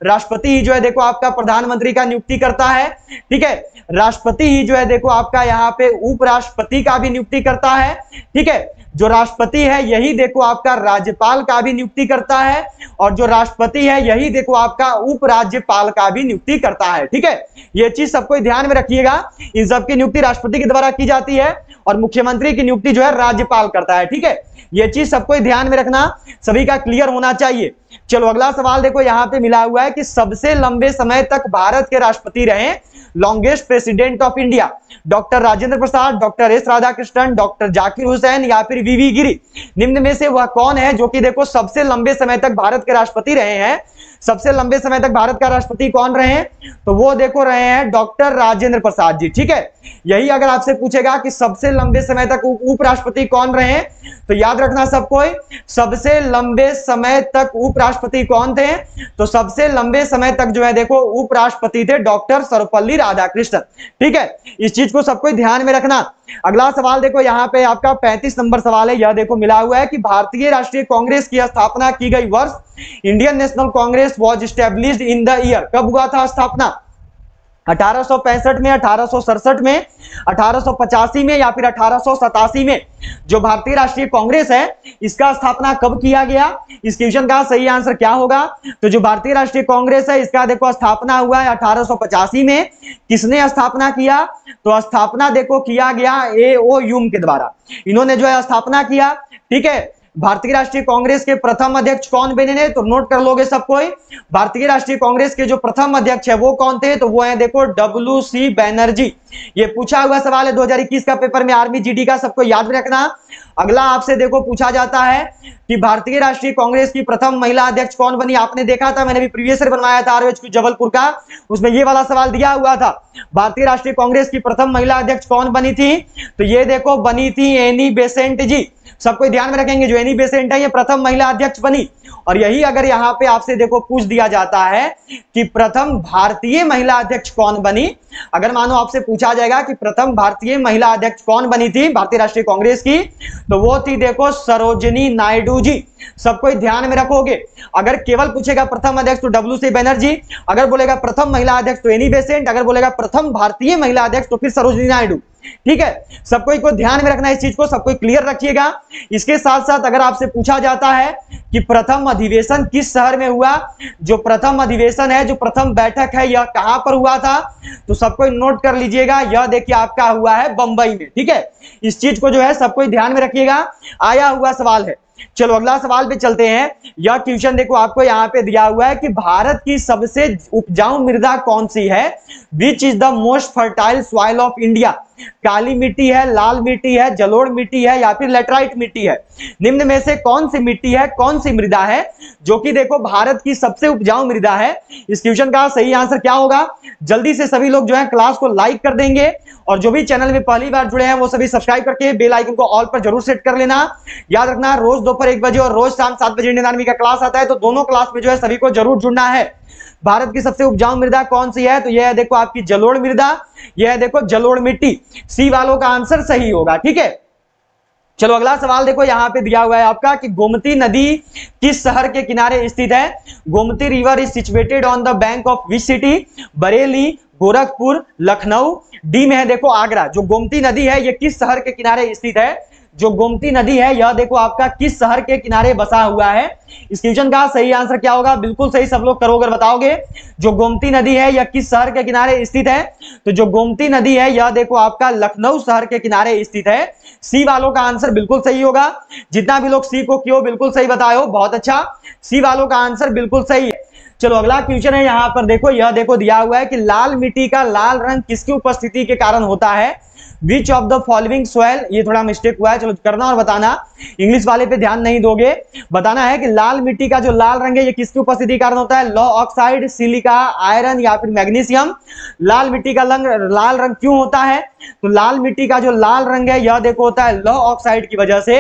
राष्ट्रपति ही जो है देखो आपका प्रधानमंत्री का नियुक्ति करता है, ठीक है। राष्ट्रपति ही जो है देखो आपका यहाँ पे उपराष्ट्रपति का भी नियुक्ति करता है, ठीक है। जो राष्ट्रपति है यही देखो आपका राज्यपाल का भी नियुक्ति करता है, और जो राष्ट्रपति है यही देखो आपका उपराज्यपाल का भी नियुक्ति करता है, ठीक है। ये चीज सबको ध्यान में रखिएगा, इन सबकी नियुक्ति राष्ट्रपति के द्वारा की जाती है और मुख्यमंत्री की नियुक्ति जो है राज्यपाल करता है, ठीक है। ये चीज सबको ध्यान में रखना, सभी का क्लियर होना चाहिए। चलो अगला सवाल देखो यहाँ पे मिला हुआ है कि सबसे लंबे समय तक भारत के राष्ट्रपति रहे, longest president of India, doctor Rajendra Prasad, doctor S Radhakrishnan, doctor Zakir Hussain या फिर वीवी गिरी? निम्न में से वह कौन है जो कि देखो सबसे लंबे समय तक भारत के राष्ट्रपति रहे हैं? सबसे लंबे समय तक भारत का राष्ट्रपति कौन रहे हैं? तो वो देखो रहे हैं डॉक्टर राजेंद्र प्रसाद जी, ठीक है। यही अगर आपसे पूछेगा कि सबसे लंबे समय तक उपराष्ट्रपति कौन रहे हैं, तो याद रखना सबको, सबसे लंबे समय तक उपराष्ट्रपति कौन थे? तो सबसे लंबे समय तक जो है देखो उपराष्ट्रपति थे डॉक्टर सर्वपल्ली राधाकृष्णन, ठीक है। इस चीज को सबको ध्यान में रखना। अगला सवाल देखो यहाँ पे आपका 35 नंबर सवाल है, यह देखो मिला हुआ है कि भारतीय राष्ट्रीय कांग्रेस की स्थापना की गई वर्ष? Indian national Congress was established in the year, कब हुआ था स्थापना? 1865 में, 1867 में, 1885 में या फिर 1887 में? जो भारतीय राष्ट्रीय कांग्रेस है इसका स्थापना कब किया गया? इस क्वेश्चन का सही आंसर क्या होगा? तो जो भारतीय राष्ट्रीय कांग्रेस है इसका देखो स्थापना हुआ है 1885 में। किसने स्थापना किया? तो स्थापना देखो किया गया ए.ओ. ह्यूम के द्वारा, इन्होंने जो है स्थापना किया, ठीक है। भारतीय राष्ट्रीय कांग्रेस के प्रथम अध्यक्ष कौन बने ने? तो नोट कर लोगे सब कोई, भारतीय राष्ट्रीय कांग्रेस के जो प्रथम अध्यक्ष है वो कौन थे? तो वो है देखो डब्ल्यू.सी. बैनर्जी। ये पूछा हुआ सवाल है 2021 का पेपर में आर्मी जीडी का, सबको याद रखना। अगला आपसे देखो पूछा जाता है कि भारतीय राष्ट्रीय कांग्रेस की प्रथम महिला अध्यक्ष कौन बनी? आपने देखा था, मैंने भी प्रीवियस ईयर बनवाया था आरएचक्यू जबलपुर का, उसमें ये वाला सवाल दिया हुआ था, भारतीय राष्ट्रीय कांग्रेस की प्रथम महिला अध्यक्ष कौन बनी थी? तो ये देखो बनी थी एनी बेसेंट जी। सब कोई ध्यान में रखेंगे। जो एनी बेसेंट है ये प्रथम महिला अध्यक्ष बनी। और यही अगर यहाँ पे आपसे देखो पूछ दिया जाता है कि प्रथम भारतीय महिला अध्यक्ष कौन बनी, अगर मानो आपसे पूछा जाएगा कि प्रथम भारतीय महिला अध्यक्ष कौन बनी थी भारतीय राष्ट्रीय कांग्रेस की, तो वो थी देखो सरोजिनी नायडू जी। सब कोई ध्यान में रखोगे। अगर केवल पूछेगा प्रथम अध्यक्ष तो डब्ल्यू.सी. बनर्जी, अगर बोलेगा प्रथम महिला अध्यक्ष तो एनी बेसेंट, अगर बोलेगा प्रथम भारतीय महिला अध्यक्ष तो फिर सरोजिनी नायडू। ठीक है, सब कोई को ध्यान में रखना है इस चीज को, सब कोई क्लियर रखिएगा। इसके साथ साथ अगर आपसे पूछा जाता है कि प्रथम अधिवेशन किस शहर में हुआ, जो प्रथम अधिवेशन है, जो प्रथम बैठक है, यह कहां पर हुआ था, तो सब कोई नोट कर लीजिएगा। यह देखिए आपका हुआ है बंबई में। ठीक है, इस चीज को जो है सब कोई ध्यान में रखिएगा, आया हुआ सवाल है। चलो अगला सवाल पे चलते हैं। यह क्वेश्चन देखो आपको यहाँ पे दिया हुआ है कि भारत की सबसे उपजाऊ मृदा कौन सी है, which is the most fertile soil of India. काली मिट्टी है, लाल मिट्टी है, जलोढ़ मिट्टी है या फिर लेटराइट मिट्टी है। निम्न में से कौन सी मिट्टी है, कौन सी मृदा है जो कि देखो भारत की सबसे उपजाऊ मृदा है। इस क्वेश्चन का सही आंसर क्या होगा, जल्दी से सभी लोग जो है क्लास को लाइक कर देंगे और जो भी चैनल में पहली बार जुड़े हैं वो सभी सब्सक्राइब करके बेल आइकन को ऑल पर जरूर सेट कर लेना। याद रखना रोज दोपहर 1 बजे और रोज शाम 7 बजे इंडियन आर्मी का क्लास आता है, तो दोनों क्लास में जो है सभी को जरूर जुड़ना है। भारत की सबसे उपजाऊ मृदा कौन सी है, तो यह है देखो आपकी जलोढ़ मृदा, यह है देखो जलोढ़ मिट्टी। सी वालों का आंसर सही होगा। ठीक है, चलो अगला सवाल देखो यहाँ पे दिया हुआ है आपका कि गोमती नदी किस शहर के किनारे स्थित है। Gomti river is situated on the bank of which city, Bareilly, Gorakhpur, Lucknow. D में है देखो आगरा। जो गोमती नदी है ये किस शहर के किनारे स्थित है, जो गोमती नदी है यह देखो आपका किस शहर के किनारे बसा हुआ है। इस क्वेश्चन का सही आंसर क्या होगा, बिल्कुल सही सब लोग करोगे और बताओगे। जो गोमती नदी है यह किस शहर के किनारे स्थित है, तो जो गोमती नदी है यह देखो आपका लखनऊ शहर के किनारे स्थित है। सी वालों का आंसर बिल्कुल सही होगा। जितना भी लोग सी को क्यों बिल्कुल सही बताए हो, बहुत अच्छा, सी वालों का आंसर बिल्कुल सही है। चलो अगला क्वेश्चन है यहाँ पर देखो, यह देखो दिया हुआ है कि लाल मिट्टी का लाल रंग किसकी उपस्थिति के कारण होता है। Which of the following soil, ये थोड़ा मिस्टेक हुआ है, चलो करना और बताना, इंग्लिश वाले पे ध्यान नहीं दोगे। बताना है कि लाल मिट्टी का जो लाल रंग है ये किसकी उपस्थिति के कारण होता है। लौ ऑक्साइड, सिलिका, आयरन या फिर मैग्नीशियम। लाल मिट्टी का लाल रंग क्यों होता है, तो लाल मिट्टी का जो लाल रंग है यह देखो होता है लौ ऑक्साइड की वजह से,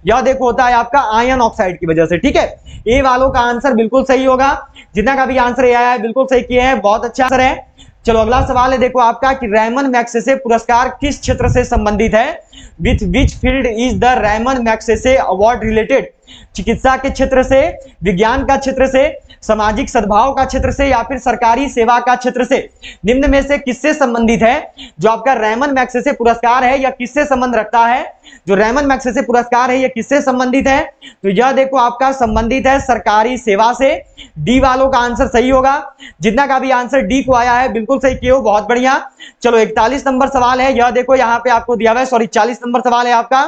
यह देखो होता है आपका आयरन ऑक्साइड की वजह से। ठीक है, ए वालों का आंसर बिल्कुल सही होगा। जितना का भी आंसर ये आया है बिल्कुल सही किए हैं, बहुत अच्छा आंसर है। चलो अगला सवाल है देखो आपका कि रैमन मैग्सेसे पुरस्कार किस क्षेत्र से संबंधित है। With which field is the Ramon Magsaysay award related. चिकित्सा के क्षेत्र से, विज्ञान का क्षेत्र से, सामाजिक सद्भाव का क्षेत्र से या फिर सरकारी सेवा का क्षेत्र से। निम्न में से किससे संबंधित है जो आपका रैमन मैग्सेसे पुरस्कार है, या किससे संबंध रखता है। जो रैमन मैग्सेसे पुरस्कार है यह किससे संबंधित है, तो यह देखो आपका संबंधित है सरकारी सेवा से। डी वालों का आंसर सही होगा। जितना का भी आंसर डी को आया है बिल्कुल सही किए हो, बहुत बढ़िया। चलो 41 नंबर सवाल है, यह देखो यहाँ पे आपको दिया हुआ है, सॉरी 40 नंबर सवाल है आपका।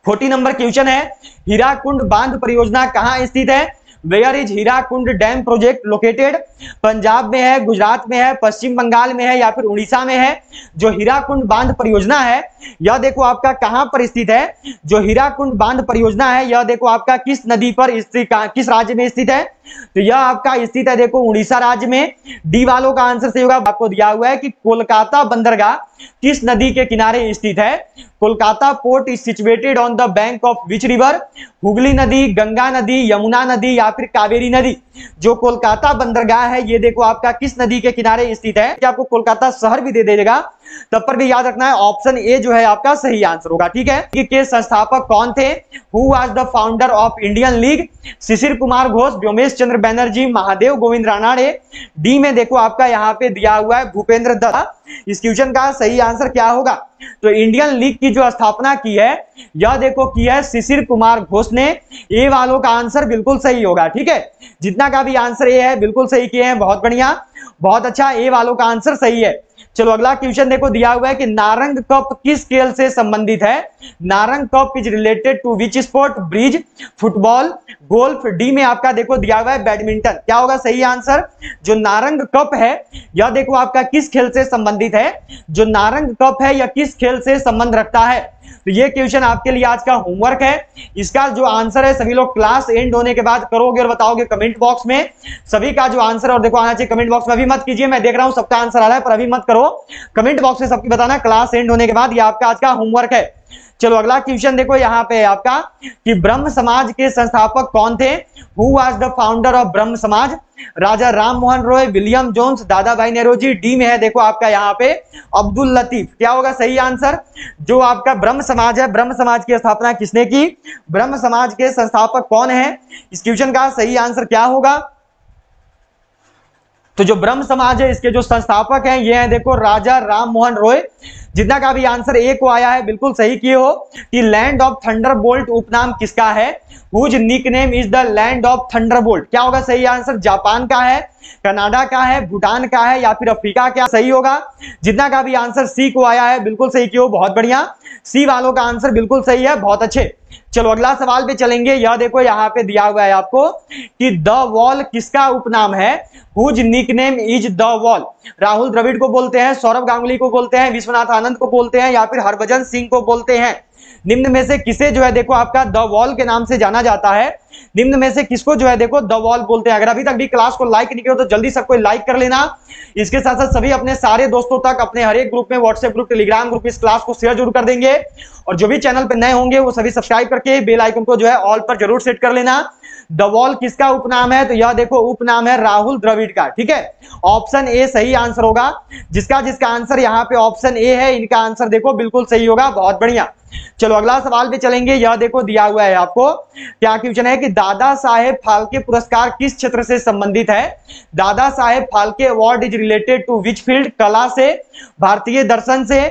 40 नंबर क्वेश्चन है, हीराकुंड बांध परियोजना कहां स्थित है। Where is Hirakud dam project located. Punjab में है, गुजरात में है, पश्चिम बंगाल में है या फिर उड़ीसा में है। जो हीराकुंड बांध परियोजना है यह देखो आपका कहां पर स्थित है। जो हीराकुंड बांध परियोजना है यह देखो आपका किस नदी पर स्थित, किस राज्य में स्थित है, तो यह आपका स्थित है देखो उड़ीसा राज्य में। डी वालों का आंसर सही होगा। आपको दिया हुआ है कि कोलकाता बंदरगाह किस नदी के किनारे स्थित है। Kolkata port is situated on the bank of which river. Hooghly नदी, गंगा नदी, यमुना नदी या फिर कावेरी नदी। जो कोलकाता बंदरगाह है ये देखो आपका किस नदी के किनारे स्थित है। आपको कोलकाता शहर भी दे देगा, तब पर भी याद रखना है ऑप्शन ए जो है आपका सही आंसर होगा। ठीक है, के संस्थापक कौन थे। Who was the founder of Indian league. Shishir Kumar Ghosh, Vyomesh Chandra Banerjee, Mahadev Govind Ranade. D में देखो आपका यहाँ पे दिया हुआ है भूपेंद्र दत्त। इस क्वेश्चन का सही आंसर क्या होगा, तो इंडियन लीग की जो स्थापना की है यह देखो की है शिशिर कुमार घोष ने। ए वालों का आंसर बिल्कुल सही होगा। ठीक है, जितना का भी आंसर ए है बिल्कुल सही किए हैं, बहुत बढ़िया, बहुत अच्छा, ए वालों का आंसर सही है। चलो अगला क्वेश्चन देखो दिया हुआ है कि नारंग कप किस खेल से संबंधित है। Narang cup is related to which sport. Bridge, football, golf. D में आपका देखो दिया हुआ है बैडमिंटन। क्या होगा सही आंसर, जो नारंग कप है यह देखो आपका किस खेल से संबंधित है। जो नारंग कप है यह किस खेल से संबंध रखता है, तो ये क्वेश्चन आपके लिए आज का होमवर्क है। इसका जो आंसर है सभी लोग क्लास एंड होने के बाद करोगे और बताओगे कमेंट बॉक्स में। सभी का जो आंसर और देखो आना चाहिए कमेंट बॉक्स में। अभी मत कीजिए, मैं देख रहा हूं सबका आंसर आ रहा है, पर अभी मत करो, कमेंट बॉक्स में सबकी बताना क्लास एंड होने के बाद। ये आपका आज का होमवर्क है। चलो अगला क्वेश्चन देखो यहाँ पे है आपका कि ब्रह्म समाज के संस्थापक कौन थे? Who was the founder of ब्रह्म समाज? राजा राम मोहन रॉय, विलियम जोन्स, दादा भाई नेहरू। डी में है देखो आपका यहाँ पे अब्दुल लतीफ। क्या होगा सही आंसर? जो आपका ब्रह्म समाज है, ब्रह्म समाज की स्थापना किसने की? ब्रह्म समाज के संस्थापक कौन है? इस क्वेश्चन का सही आंसर क्या होगा? तो जो ब्रह्म समाज है इसके जो संस्थापक हैं ये हैं देखो राजा राम मोहन रॉय। जितना का भी आंसर ए को आया है बिल्कुल सही किए हो कि लैंड ऑफ थंडरबोल्ट उपनाम किसका है? Whose nickname is the land of thunderbolt. क्या होगा सही आंसर? जापान का है, कनाडा का है, भूटान का है या फिर अफ्रीका का सही होगा? जितना का भी आंसर सी को आया है बिल्कुल सही किए हो, बहुत बढ़िया। सी वालों का आंसर बिल्कुल सही है, बहुत अच्छे। चलो अगला सवाल पे चलेंगे। यह देखो यहाँ पे दिया हुआ है आपको कि द वॉल किसका उपनाम है? Whose nickname is the wall. Rahul Dravid को बोलते हैं, सौरव गांगुली को बोलते हैं, विश्वनाथ आनंद को बोलते हैं या फिर हरभजन सिंह को बोलते हैं? निम्न में से किसे जो है देखो आपका द वॉल के नाम से जाना जाता है? निम्न में से किसको जो है देखो द वॉल बोलते हैं? अगर अभी तक भी क्लास को लाइक नहीं किया तो जल्दी सबको लाइक कर लेना। इसके साथ साथ सभी अपने सारे दोस्तों तक, अपने हर एक ग्रुप में, व्हाट्सएप ग्रुप, टेलीग्राम ग्रुप, इस क्लास को शेयर जरूर कर देंगे। और जो भी चैनल पे नए होंगे वो सभी सब्सक्राइब करके बेल आइकन को जो है ऑल पर जरूर सेट कर लेना। द वॉल किसका उपनाम है? तो यह देखो उपनाम है राहुल द्रविड़ का। ठीक है, ऑप्शन ए सही आंसर होगा। जिसका आंसर यहाँ पे ऑप्शन ए है इनका आंसर देखो बिल्कुल सही होगा, बहुत बढ़िया। चलो अगला सवाल पे चलेंगे। यह देखो दिया हुआ है आपको, क्या क्वेश्चन है कि दादा साहेब फाल्के पुरस्कार किस क्षेत्र से संबंधित है? Dada Saheb Phalke award is related to which field? कला से, भारतीय दर्शन से,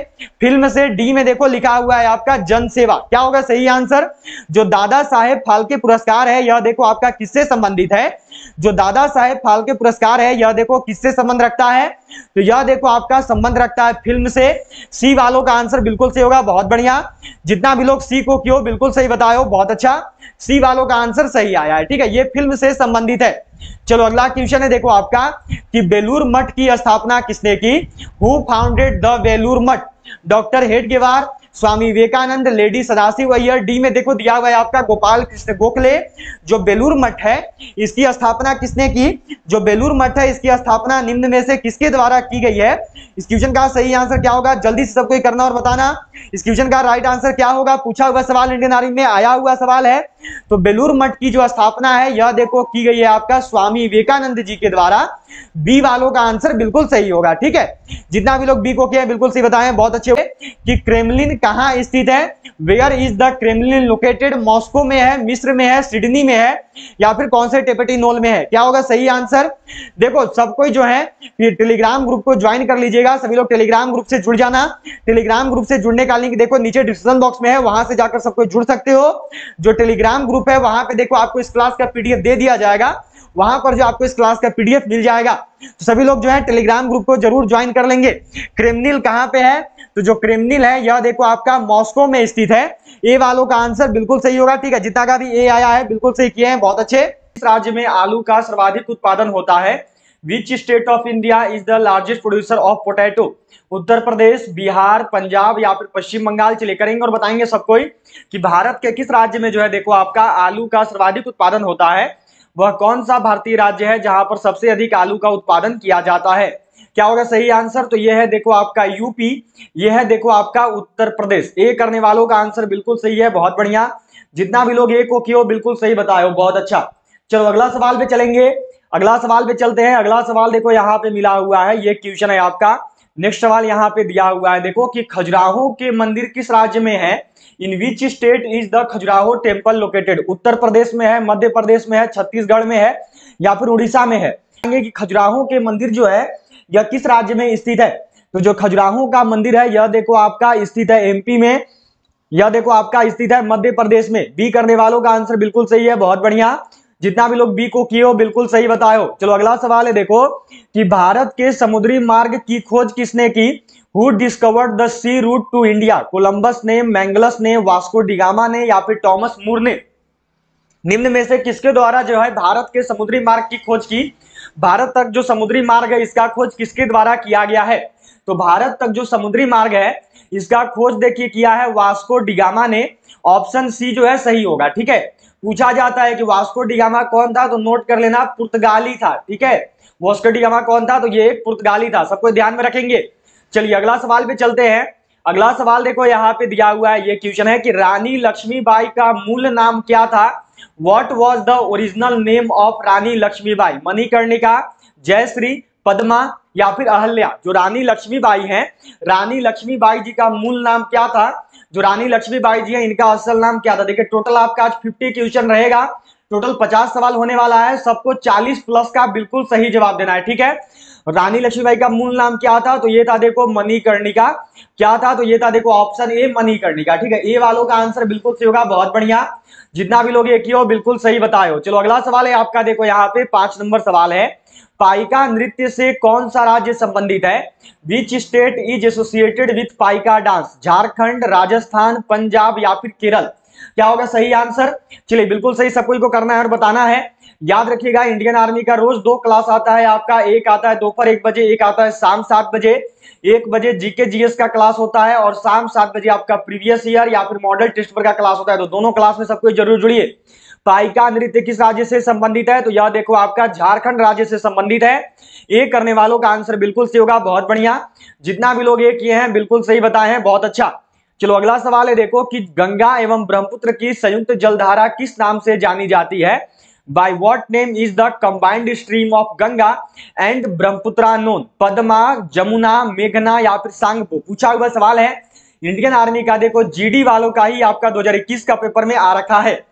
फिल्म से? डी में देखो लिखा हुआ है आपका जन सेवा। क्या होगा सही आंसर? जो दादा साहेब फाल्के पुरस्कार है यह देखो आपका किससे संबंधित है? जो दादा साहेब फाल्के पुरस्कार है यह देखो किससे संबंध रखता है? तो यह देखो आपका संबंध रखता है फिल्म से। सी वालों का आंसर बिल्कुल सही होगा, बहुत बढ़िया। जितना भी लोग सी को क्यों बिल्कुल सही बताए हो, बहुत अच्छा। सी वालों का आंसर सही आया है। ठीक है, ये फिल्म से संबंधित है। चलो अगला क्वेश्चन है देखो आपका कि बेलूर मठ की स्थापना किसने की? Who founded the Belur Math? Doctor Hedgewar, Swami Vivekananda, lady Sadashiv Iyer? D में देखो दिया हुआ है आपका गोपाल कृष्ण गोखले। जो बेलूर मठ है इसकी स्थापना किसने की? जो बेलूर मठ है इसकी स्थापना निम्न में से किसके द्वारा की गई है? इस क्वेश्चन का सही आंसर क्या होगा? जल्दी से सबको करना और बताना। इस क्वेश्चन का राइट आंसर क्या होगा? पूछा हुआ सवाल, इंडियन आर्मी में आया हुआ सवाल है। तो बेलूर मठ की जो स्थापना है यह देखो की गई है आपका स्वामी विवेकानंद जी के द्वारा। बी वालों का आंसर बिल्कुल सही होगा। ठीक है, जितना भी लोग बी को किया बिल्कुल सही बताएं, बहुत अच्छे। कि क्रेमलिन कहां स्थित है? Where is the Kremlin located? Moscow में है, मिस्र में है, सिडनी में है या फिर कौन से टेपेटिनोल में है? क्या होगा सही आंसर? देखो सब कोई जो है टेलीग्राम ग्रुप को ज्वाइन कर लीजिएगा। सभी लोग टेलीग्राम ग्रुप से जुड़ जाना। टेलीग्राम ग्रुप से जुड़ने का लिंक देखो नीचे डिस्क्रिप्शन बॉक्स में है, वहां से जाकर सब कोई जुड़ सकते हो। जो टेलीग्राम ग्रुप है वहां पे देखो आपको इस क्लास का पीडीएफ दे दिया जाएगा, वहां पर जो आपको इस क्लास का पीडीएफ मिल जाएगा। तो सभी लोग जो है टेलीग्राम ग्रुप को जरूर ज्वाइन कर लेंगे। क्रेमलिन कहां पे है? तो जो क्रेमलिन है यह देखो आपका मॉस्को में स्थित है। ए वालों का आंसर बिल्कुल सही होगा। ठीक है, जितना का भी ए आया है बिल्कुल सही किए हैं, बहुत अच्छे। इस राज्य में आलू का सर्वाधिक उत्पादन होता है? Which state of India is the largest producer of potato? Uttar Pradesh, Bihar, Punjab या फिर पश्चिम बंगाल? चले करेंगे और बताएंगे सबको कि भारत के किस राज्य में जो है देखो आपका आलू का सर्वाधिक उत्पादन होता है। वह कौन सा भारतीय राज्य है जहां पर सबसे अधिक आलू का उत्पादन किया जाता है? क्या होगा सही आंसर? तो यह है देखो आपका यूपी, यह है देखो आपका उत्तर प्रदेश। ए करने वालों का आंसर बिल्कुल सही है, बहुत बढ़िया। जितना भी लोग ए को किए हो बिल्कुल सही बताए हो, बहुत अच्छा। चलो अगला सवाल पे चलेंगे। अगला सवाल पे चलते हैं। अगला सवाल देखो यहाँ पे मिला हुआ है, ये क्वेश्चन है आपका। नेक्स्ट सवाल यहाँ पे दिया हुआ है देखो कि खजुराहो के मंदिर किस राज्य में है? In which state is the Khajuraho temple located? Uttar Pradesh में है, मध्य प्रदेश में है, छत्तीसगढ़ में है या फिर उड़ीसा में है? कि खजुराहो के मंदिर जो है यह किस राज्य में स्थित है? तो जो खजुराहो का मंदिर है यह देखो आपका स्थित है एमपी में, यह देखो आपका स्थित है मध्य प्रदेश में। बी करने वालों का आंसर बिल्कुल सही है, बहुत बढ़िया। जितना भी लोग बी को किए हो बिल्कुल सही बताए हो। चलो अगला सवाल है देखो कि भारत के समुद्री मार्ग की खोज किसने की? Who discovered the sea route to India? Columbus ने, मैंगलस ने, वास्को डिगामा ने या फिर टॉमस मूर ने? निम्न में से किसके द्वारा जो है भारत के समुद्री मार्ग की खोज की? भारत तक जो समुद्री मार्ग है इसका खोज किसके द्वारा किया गया है? तो भारत तक जो समुद्री मार्ग है इसका खोज देखिए किया है वास्को डिगामा ने। ऑप्शन सी जो है सही होगा। ठीक है, पूछा जाता है कि वास्को डिगामा कौन था, तो नोट कर लेना पुर्तगाली था। ठीक है, वास्को डिगामा कौन था? तो ये एक पुर्तगाली था, सबको ध्यान में रखेंगे। चलिए अगला सवाल पे चलते हैं। अगला सवाल देखो यहाँ पे दिया हुआ है, ये क्वेश्चन है कि रानी लक्ष्मीबाई का मूल नाम क्या था? What was the original name of Rani Lakshmibai? Manikarnika, Jayashri, Padma या फिर अहल्या? जो रानी लक्ष्मीबाई हैं, रानी लक्ष्मीबाई जी का मूल नाम क्या था? जो रानी लक्ष्मीबाई जी हैं, इनका असल नाम क्या था? देखिए टोटल आपका आज 50 क्वेश्चन रहेगा, टोटल 50 सवाल होने वाला है, सबको 40 प्लस का बिल्कुल सही जवाब देना है, ठीक है। रानी लक्ष्मीबाई का मूल नाम क्या था? तो ये था देखो मणिकर्णिका। क्या था? तो ये था देखो ऑप्शन ए मणिकर्णिका, ठीक है। ए वालों का आंसर बिल्कुल सही होगा, बहुत बढ़िया, जितना भी लोग ये किए हो बिल्कुल सही बताए हो। चलो अगला सवाल है आपका, देखो यहाँ पे 5 नंबर सवाल है, पाइका नृत्य से कौन सा राज्य संबंधित है? Which state is associated with Paika dance? Jharkhand, Rajasthan, Punjab या फिर केरल? क्या होगा सही आंसर? चलिए बिल्कुल सही, सबको को करना है और बताना है। याद रखिएगा इंडियन आर्मी का रोज 2 क्लास आता है आपका, एक आता है दोपहर 1 बजे, एक आता है शाम 7 बजे। 1 बजे जीके जीएस का क्लास होता है और शाम 7 बजे आपका प्रीवियस ईयर या फिर मॉडल टेस्ट पर का क्लास होता है, तो दोनों क्लास में सबको जरूर जुड़िए। पाइका नृत्य किस राज्य से संबंधित है? तो यह देखो आपका झारखंड राज्य से संबंधित है। ये करने वालों का आंसर बिल्कुल सही होगा, बहुत बढ़िया, जितना भी लोग ये किए हैं बिल्कुल सही बताए हैं, बहुत अच्छा। चलो अगला सवाल है देखो कि गंगा एवं ब्रह्मपुत्र की संयुक्त जलधारा किस नाम से जानी जाती है? By what name is the combined stream of Ganga and Brahmaputra known? Padma, Jamuna, मेघना या फिर सांगपो? पूछा हुआ सवाल है, इंडियन आर्मी का देखो जीडी वालों का ही आपका 2021 का पेपर में आ रखा है।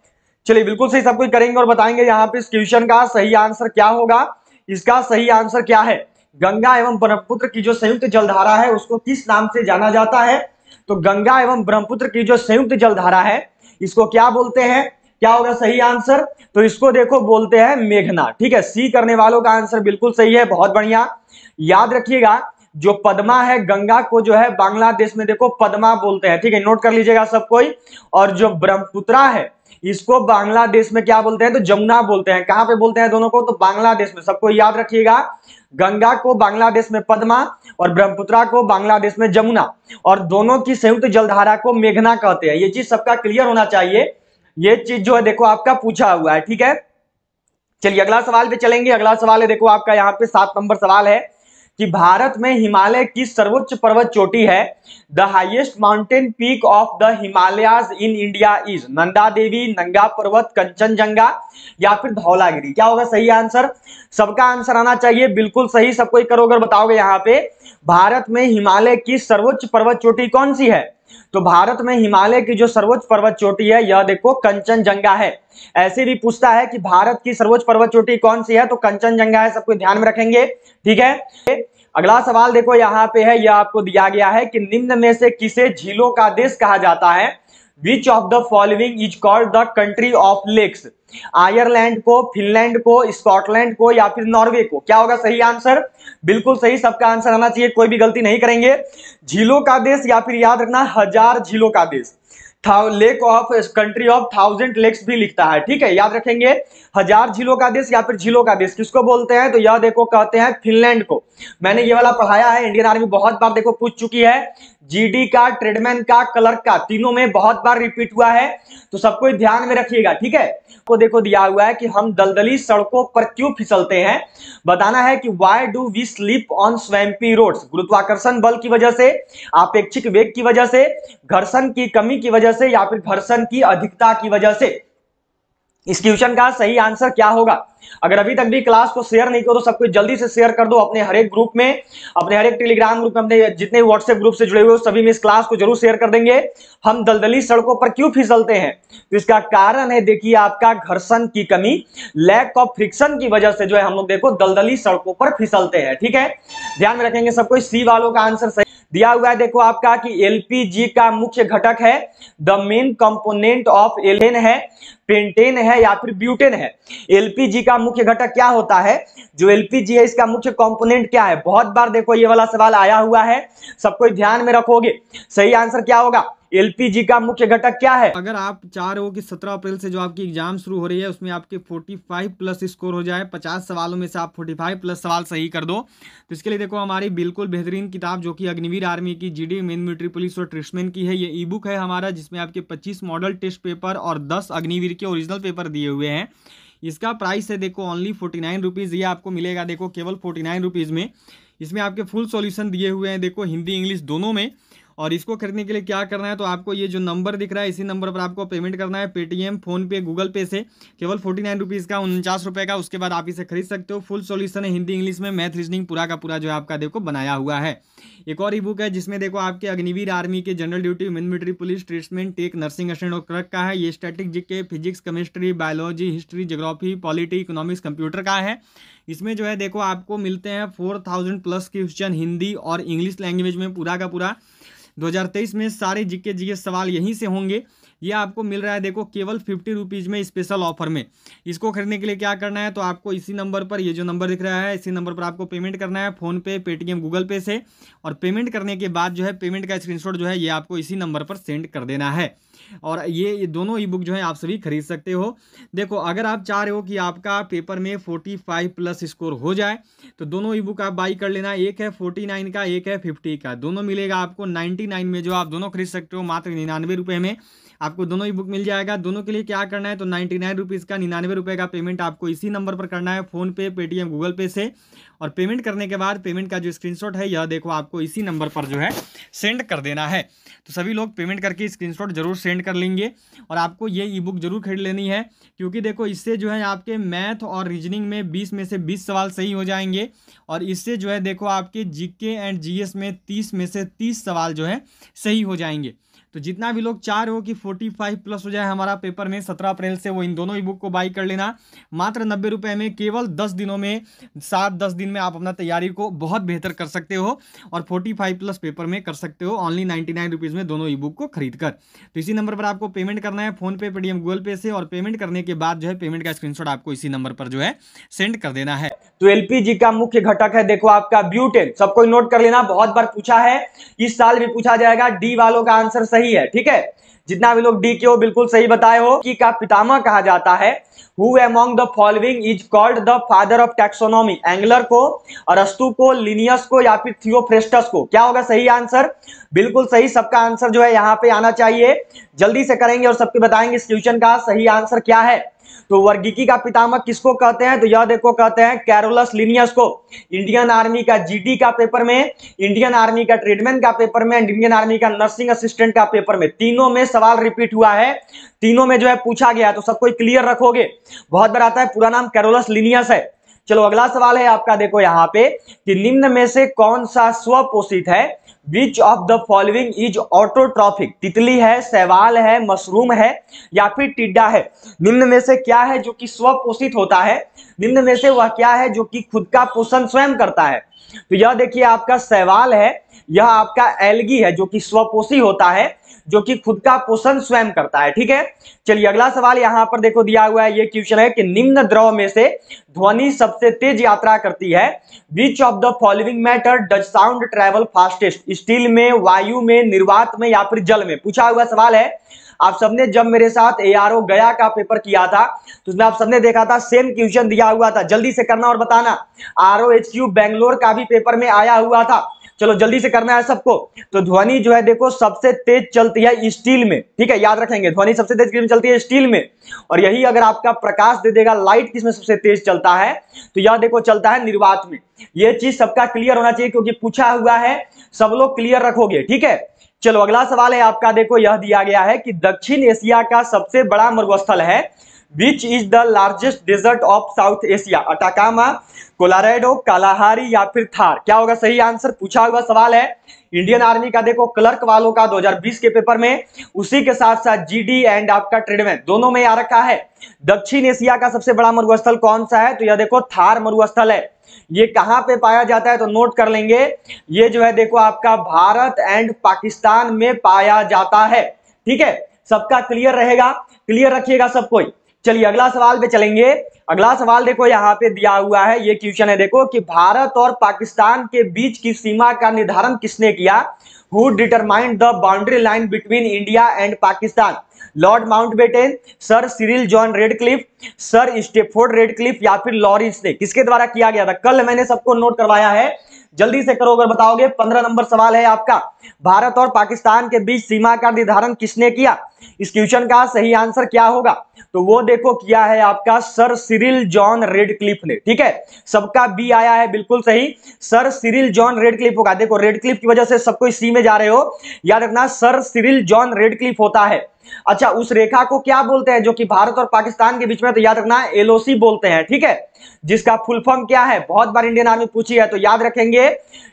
चलिए बिल्कुल सही सब कुछ करेंगे और बताएंगे यहाँ पे इस क्वेश्चन का सही आंसर क्या होगा। इसका सही आंसर क्या है? गंगा एवं ब्रह्मपुत्र की जो संयुक्त जलधारा है उसको किस नाम से जाना जाता है? तो गंगा एवं ब्रह्मपुत्र की जो संयुक्त जलधारा है इसको क्या बोलते हैं? क्या होगा सही आंसर? तो इसको देखो बोलते हैं मेघना, ठीक है। सी करने वालों का आंसर बिल्कुल सही है, बहुत बढ़िया। याद रखिएगा जो पद्मा है, गंगा को जो है बांग्लादेश में देखो पद्मा बोलते हैं, ठीक है, नोट कर लीजिएगा सब कोई। और जो ब्रह्मपुत्र है इसको बांग्लादेश में क्या बोलते हैं? तो जमुना बोलते हैं। कहां पे बोलते हैं दोनों को? तो बांग्लादेश में। सबको याद रखिएगा, गंगा को बांग्लादेश में पद्मा और ब्रह्मपुत्र को बांग्लादेश में जमुना, और दोनों की संयुक्त जलधारा को मेघना कहते हैं। ये चीज सबका क्लियर होना चाहिए, ये चीज जो है देखो आपका पूछा हुआ है, ठीक है। चलिए अगला सवाल पे चलेंगे। अगला सवाल है देखो आपका यहाँ पे 7 नंबर सवाल है कि भारत में हिमालय की सर्वोच्च पर्वत चोटी है? The highest mountain peak of the Himalayas in India is? Nanda Devi, Nanga Parbat, Kanchenjunga या फिर धौलागिरी? क्या होगा सही आंसर? सबका आंसर आना चाहिए बिल्कुल सही, सबको करोगे और बताओगे यहाँ पे भारत में हिमालय की सर्वोच्च पर्वत चोटी कौन सी है? तो भारत में हिमालय की जो सर्वोच्च पर्वत चोटी है यह देखो कंचनजंगा है। ऐसे भी पूछता है कि भारत की सर्वोच्च पर्वत चोटी कौन सी है? तो कंचनजंगा है, सबको ध्यान में रखेंगे, ठीक है। अगला सवाल देखो यहाँ पे है, यह आपको दिया गया है कि निम्न में से किसे झीलों का देश कहा जाता है? Which of the following is called the country of lakes? Ireland को, फिनलैंड को, स्कॉटलैंड को या फिर नॉर्वे को? क्या होगा सही आंसर? बिल्कुल सही, सबका आंसर आना चाहिए, कोई भी गलती नहीं करेंगे। झीलों का देश या फिर याद रखना 1000 झीलों का देश, lake of country of 1000 lakes भी लिखता है, ठीक है, याद रखेंगे। 1000 झीलों का देश या फिर झीलों का देश किसको बोलते हैं? तो यह देखो कहते हैं फिनलैंड को। मैंने ये वाला पढ़ाया है, इंडियन आर्मी बहुत बार देखो पूछ चुकी है, जीडी का, ट्रेडमैन का, क्लर्क का, तीनों में बहुत बार रिपीट हुआ है, तो सबको ध्यान में रखिएगा, ठीक है। को देखो दिया हुआ है कि हम दलदली सड़कों पर क्यों फिसलते हैं? बताना है कि why do we slip on swampy roads? गुरुत्वाकर्षण बल की वजह से, अपेक्षिक वेग की वजह से, घर्षण की कमी की वजह से या फिर घर्षण की अधिकता की वजह से? इस क्वेश्चन का सही आंसर क्या होगा? अगर अभी तक भी क्लास को शेयर नहीं करो तो सब कुछ जल्दी से शेयर कर दो अपने हर एक ग्रुप में, अपने हर एक टेलीग्राम ग्रुप में, अपने जितने व्हाट्सएप ग्रुप से जुड़े हुए हो सभी में इस क्लास को जरूर शेयर कर देंगे। हम दलदली सड़कों पर क्यों फिसलते हैं? तो इसका कारण है देखिए आपका घर्षण की कमी, लैक ऑफ फ्रिक्शन की वजह से जो है हम लोग देखो दलदली सड़कों पर फिसलते हैं, ठीक है, ध्यान में रखेंगे सबको। सी वालों का आंसर सही दिया हुआ है देखो आपका कि एलपीजी का मुख्य घटक है, the main component of alkene है, पेंटेन है या फिर ब्यूटेन है? एलपीजी का मुख्य घटक क्या होता है? जो एलपीजी है इसका मुख्य कंपोनेंट क्या है? बहुत बार देखो ये वाला सवाल आया हुआ है, सबको ध्यान में रखोगे। सही आंसर क्या होगा? एलपीजी का मुख्य घटक क्या है? अगर आप चाह रहे हो कि 17 अप्रैल से जो आपकी एग्जाम शुरू हो रही है उसमें आपके 45 प्लस स्कोर हो जाए, 50 सवालों में से आप 45 प्लस सवाल सही कर दो, तो इसके लिए देखो हमारी बिल्कुल बेहतरीन किताब जो कि अग्निवीर आर्मी की, जीडी, मेन मिलिट्री पुलिस और ट्रिक्समैन की है, ये ई बुक है हमारा, जिसमें आपके 25 मॉडल टेस्ट पेपर और 10 अग्निवीर के ओरिजिनल पेपर दिए हुए हैं। इसका प्राइस है देखो ओनली 49 रुपीज़, ये आपको मिलेगा देखो केवल 49 रुपीज़ में। इसमें आपके फुल सॉल्यूशन दिए हुए हैं देखो हिंदी इंग्लिश दोनों में, और इसको खरीदने के लिए क्या करना है, तो आपको ये जो नंबर दिख रहा है इसी नंबर पर आपको पेमेंट करना है, पेटीएम, फोन पे, गूगल पे से, केवल 49 रुपीज़ का, 49 रुपये का। उसके बाद आप इसे खरीद सकते हो। फुल सॉल्यूशन है हिंदी इंग्लिश में, मैथ रीजनिंग पूरा का पूरा जो है आपका देखो बनाया हुआ है। एक और ई बुक है जिसमें देखो आपके अग्निवीर आर्मी के, general duty, military police, tradesman, tech, nursing assistant और क्लर्क का है। ये static GK, physics, chemistry, biology, history, geography, polity, economics, computer का है। इसमें जो है देखो आपको मिलते हैं 4000 प्लस क्वेश्चन हिंदी और इंग्लिश लैंग्वेज में पूरा का पूरा। 2023 में सारे जीके जीएस सवाल यहीं से होंगे। ये आपको मिल रहा है देखो केवल 50 रुपीज़ में स्पेशल ऑफर में। इसको खरीदने के लिए क्या करना है, तो आपको इसी नंबर पर, ये जो नंबर दिख रहा है इसी नंबर पर आपको पेमेंट करना है, फ़ोन पे, पेटीएम, गूगल पे से। और पेमेंट करने के बाद जो है पेमेंट का स्क्रीनशॉट जो है ये आपको इसी नंबर पर सेंड कर देना है। और ये दोनों ई बुक जो है आप सभी खरीद सकते हो। देखो अगर आप चाह रहे हो कि आपका पेपर में 45 प्लस स्कोर हो जाए तो दोनों ई बुक आप बाई कर लेना। एक है 49 का, एक है 50 का, दोनों मिलेगा आपको 99 में, जो आप दोनों खरीद सकते हो मात्र 99 रुपये में आपको दोनों ई बुक मिल जाएगा। दोनों के लिए क्या करना है, तो 99 रुपीज़ का 99 रुपये का पेमेंट आपको इसी नंबर पर करना है, फ़ोन पे, पेटीएम, गूगल पे से। और पेमेंट करने के बाद पेमेंट का जो स्क्रीनशॉट है यह देखो आपको इसी नंबर पर जो है सेंड कर देना है। तो सभी लोग पेमेंट करके स्क्रीनशॉट जरूर सेंड कर लेंगे। और आपको ये ई बुक जरूर खरीद लेनी है, क्योंकि देखो इससे जो है आपके मैथ और रीजनिंग में 20 में से 20 सवाल सही हो जाएंगे। और इससे जो है देखो आपके जीके एंड जीएस में 30 में से 30 सवाल जो है सही हो जाएंगे। तो जितना भी लोग चाह रहे हो कि 45 प्लस हो जाए हमारा पेपर में 17 अप्रैल से, वो इन दोनों ई बुक को बाई कर लेना मात्र 90 रुपये में। केवल 10 दिनों में, 7-10 दिन में आप अपना तैयारी को बहुत बेहतर कर सकते हो और 45 प्लस पेपर में कर सकते हो ओनली 99 रुपीज़ में दोनों ई बुक को खरीद कर। तो इसी नंबर पर आपको पेमेंट करना है, फ़ोन पे, पेटीएम, गूगल पे से। और पेमेंट करने के बाद जो है पेमेंट का स्क्रीनशॉट आपको इसी नंबर पर जो है सेंड कर देना है। तो एलपीजी का मुख्य घटक है देखो आपका ब्यूटेन। सबको नोट कर लेना, बहुत बार पूछा है, इस साल भी पूछा जाएगा। डी वालों का आंसर सही है, ठीक है। जितना भी लोग डी के हो बिल्कुल सही बताए हो। की का पितामह कहा जाता है। Who among the following is called the father of taxonomy? Engler को, अरस्तु को, लिनियस को या फिर थियोफ्रेस्टस को? क्या होगा सही आंसर? बिल्कुल सही, सबका आंसर जो है यहाँ पे आना चाहिए। जल्दी से करेंगे और सबके बताएंगे इस क्वेश्चन का सही आंसर क्या है। तो वर्गीकी का पितामह किसको कहते हैं, तो यह देखो कहते हैं कैरोलस लिनियस को। इंडियन आर्मी का जीडी का पेपर में, इंडियन आर्मी का ट्रेडमैन का पेपर में, इंडियन आर्मी का नर्सिंग असिस्टेंट का पेपर में, तीनों में सवाल रिपीट हुआ है, तीनों में जो है पूछा गया। तो सबको क्लियर रखोगे। बहुत बार आता है, पूरा नाम कैरोलस लिनियस है। चलो अगला सवाल है आपका देखो यहाँ पे कि निम्न में से कौन सा स्वपोषित है। Which of the following is autotrophic? तितली है, शैवाल है, मशरूम है या फिर टिड्डा है? निम्न में से क्या है जो कि स्वपोषित होता है? निम्न में से वह क्या है जो कि खुद का पोषण स्वयं करता है? तो यह देखिए आपका शैवाल है, यह आपका एल्गी है जो कि स्वपोषी होता है, जो कि खुद का पोषण स्वयं करता है, ठीक है। चलिए अगला सवाल यहां पर देखो दिया हुआ है। ये क्वेश्चन है कि निम्न द्रव में से ध्वनि सबसे तेज यात्रा करती है। Which of the following matter does sound travel fastest? Steel में, वायु में, निर्वात में या फिर जल में? पूछा हुआ सवाल है। आप सबने जब मेरे साथ एआरओ गया का पेपर किया था तो उसमें आप सबने देखा था सेम क्वेश्चन दिया हुआ था। जल्दी से करना और बताना। आरओएचयू बेंगलोर का भी पेपर में आया हुआ था। चलो जल्दी से करना है सबको। तो ध्वनि जो है देखो सबसे तेज चलती है स्टील में, ठीक है, याद रखेंगे। ध्वनि सबसे तेज किसमें चलती है? स्टील में। और यही अगर आपका प्रकाश दे देगा, लाइट किसमें सबसे तेज चलता है, तो यह देखो चलता है निर्वात में। यह चीज सबका क्लियर होना चाहिए क्योंकि पूछा हुआ है, सब लोग क्लियर रखोगे, ठीक है। चलो अगला सवाल है आपका देखो, यह दिया गया है कि दक्षिण एशिया का सबसे बड़ा मरुस्थल है। Which is the largest desert of South Asia? Atacama, Colorado, Kalahari या फिर थार? क्या होगा सही आंसर? पूछा हुआ सवाल है। इंडियन आर्मी का देखो क्लर्क वालों का 2020 के पेपर में, उसी के साथ साथ जीडी एंड आपका ट्रेडमैन दोनों में आ रखा है। दक्षिण एशिया का सबसे बड़ा मरुस्थल कौन सा है? तो यह देखो थार मरुस्थल है। ये कहां पे पाया जाता है तो नोट कर लेंगे। ये जो है देखो आपका भारत एंड पाकिस्तान में पाया जाता है, ठीक है। सबका क्लियर रहेगा, क्लियर रखिएगा सब कोई। चलिए अगला सवाल पे चलेंगे। अगला सवाल देखो यहाँ पे दिया हुआ है। ये क्वेश्चन है देखो कि भारत और पाकिस्तान के बीच की सीमा का निर्धारण किसने किया? Who determined the boundary line between India and Pakistan? Lord Mountbatten, sir Cyril John Radcliffe, sir Stafford Radcliffe या फिर लॉरेंस ने? किसके द्वारा किया गया था? कल मैंने सबको नोट करवाया है। जल्दी से करो अगर बताओगे। 15 नंबर सवाल है आपका, भारत और पाकिस्तान के बीच सीमा का निर्धारण किसने किया? इस क्वेश्चन का सही आंसर क्या होगा? तो वो देखो किया है आपका सर सिरिल जॉन रेडक्लिफ ने। ठीक है, सबका बी आया है, बिल्कुल सही, सर सिरिल जॉन रेडक्लिफ होगा। देखो रेडक्लिफ की वजह से सब कोई सी में जा रहे हो, याद रखना सर सिरिल जॉन रेडक्लिफ होता है। अच्छा, उस रेखा को क्या बोलते हैं जो कि भारत और पाकिस्तान के बीच में? तो याद रखना एलओसी बोलते हैं। ठीक है, जिसका फुल फॉर्म क्या है? बहुत बार इंडियन आर्मी पूछी है, तो याद रखेंगे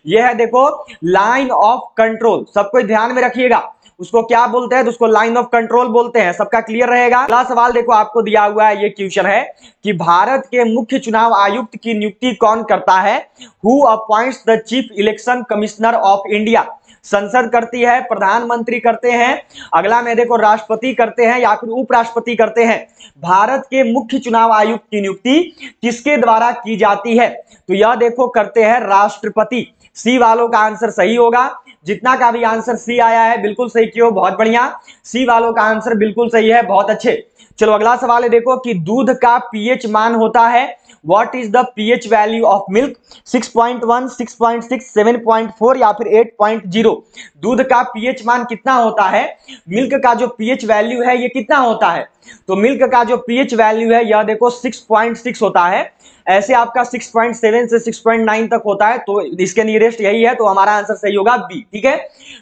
यह है देखो लाइन ऑफ कंट्रोल। सबको ध्यान में रखिएगा, उसको क्या बोलते हैं? तो उसको लाइन ऑफ कंट्रोल बोलते हैं। सबका क्लियर रहेगा। अगला सवाल देखो आपको दिया हुआ है, ये क्वेश्चन है कि भारत के मुख्य चुनाव आयुक्त की नियुक्ति कौन करता है? Who appoints the chief election commissioner of India? संसद करती है, प्रधानमंत्री करते हैं, अगला में देखो राष्ट्रपति करते हैं या फिर उपराष्ट्रपति करते हैं। भारत के मुख्य चुनाव आयुक्त की नियुक्ति किसके द्वारा की जाती है? तो यह देखो करते हैं राष्ट्रपति। सी वालों का आंसर सही होगा। जितना का भी आंसर सी आया है बिल्कुल सही क्यों, बहुत बढ़िया, सी वालों का आंसर बिल्कुल सही है, बहुत अच्छे। चलो अगला सवाल है देखो कि दूध का पीएच मान होता है, what is the pH value of milk? 6.1, 6.6, 7.4 या फिर 8.0? दूध का पीएच मान कितना होता है? मिल्क का जो पीएच वैल्यू है ये कितना होता है? तो मिल्क का जो पीएच वैल्यू है यह देखो 6.6 होता है। ऐसे आपका 6.7 से 6.9 तक होता है, तो इसके नियरेस्ट यही है, तो हमारा आंसर सही होगा बी। ठीक है,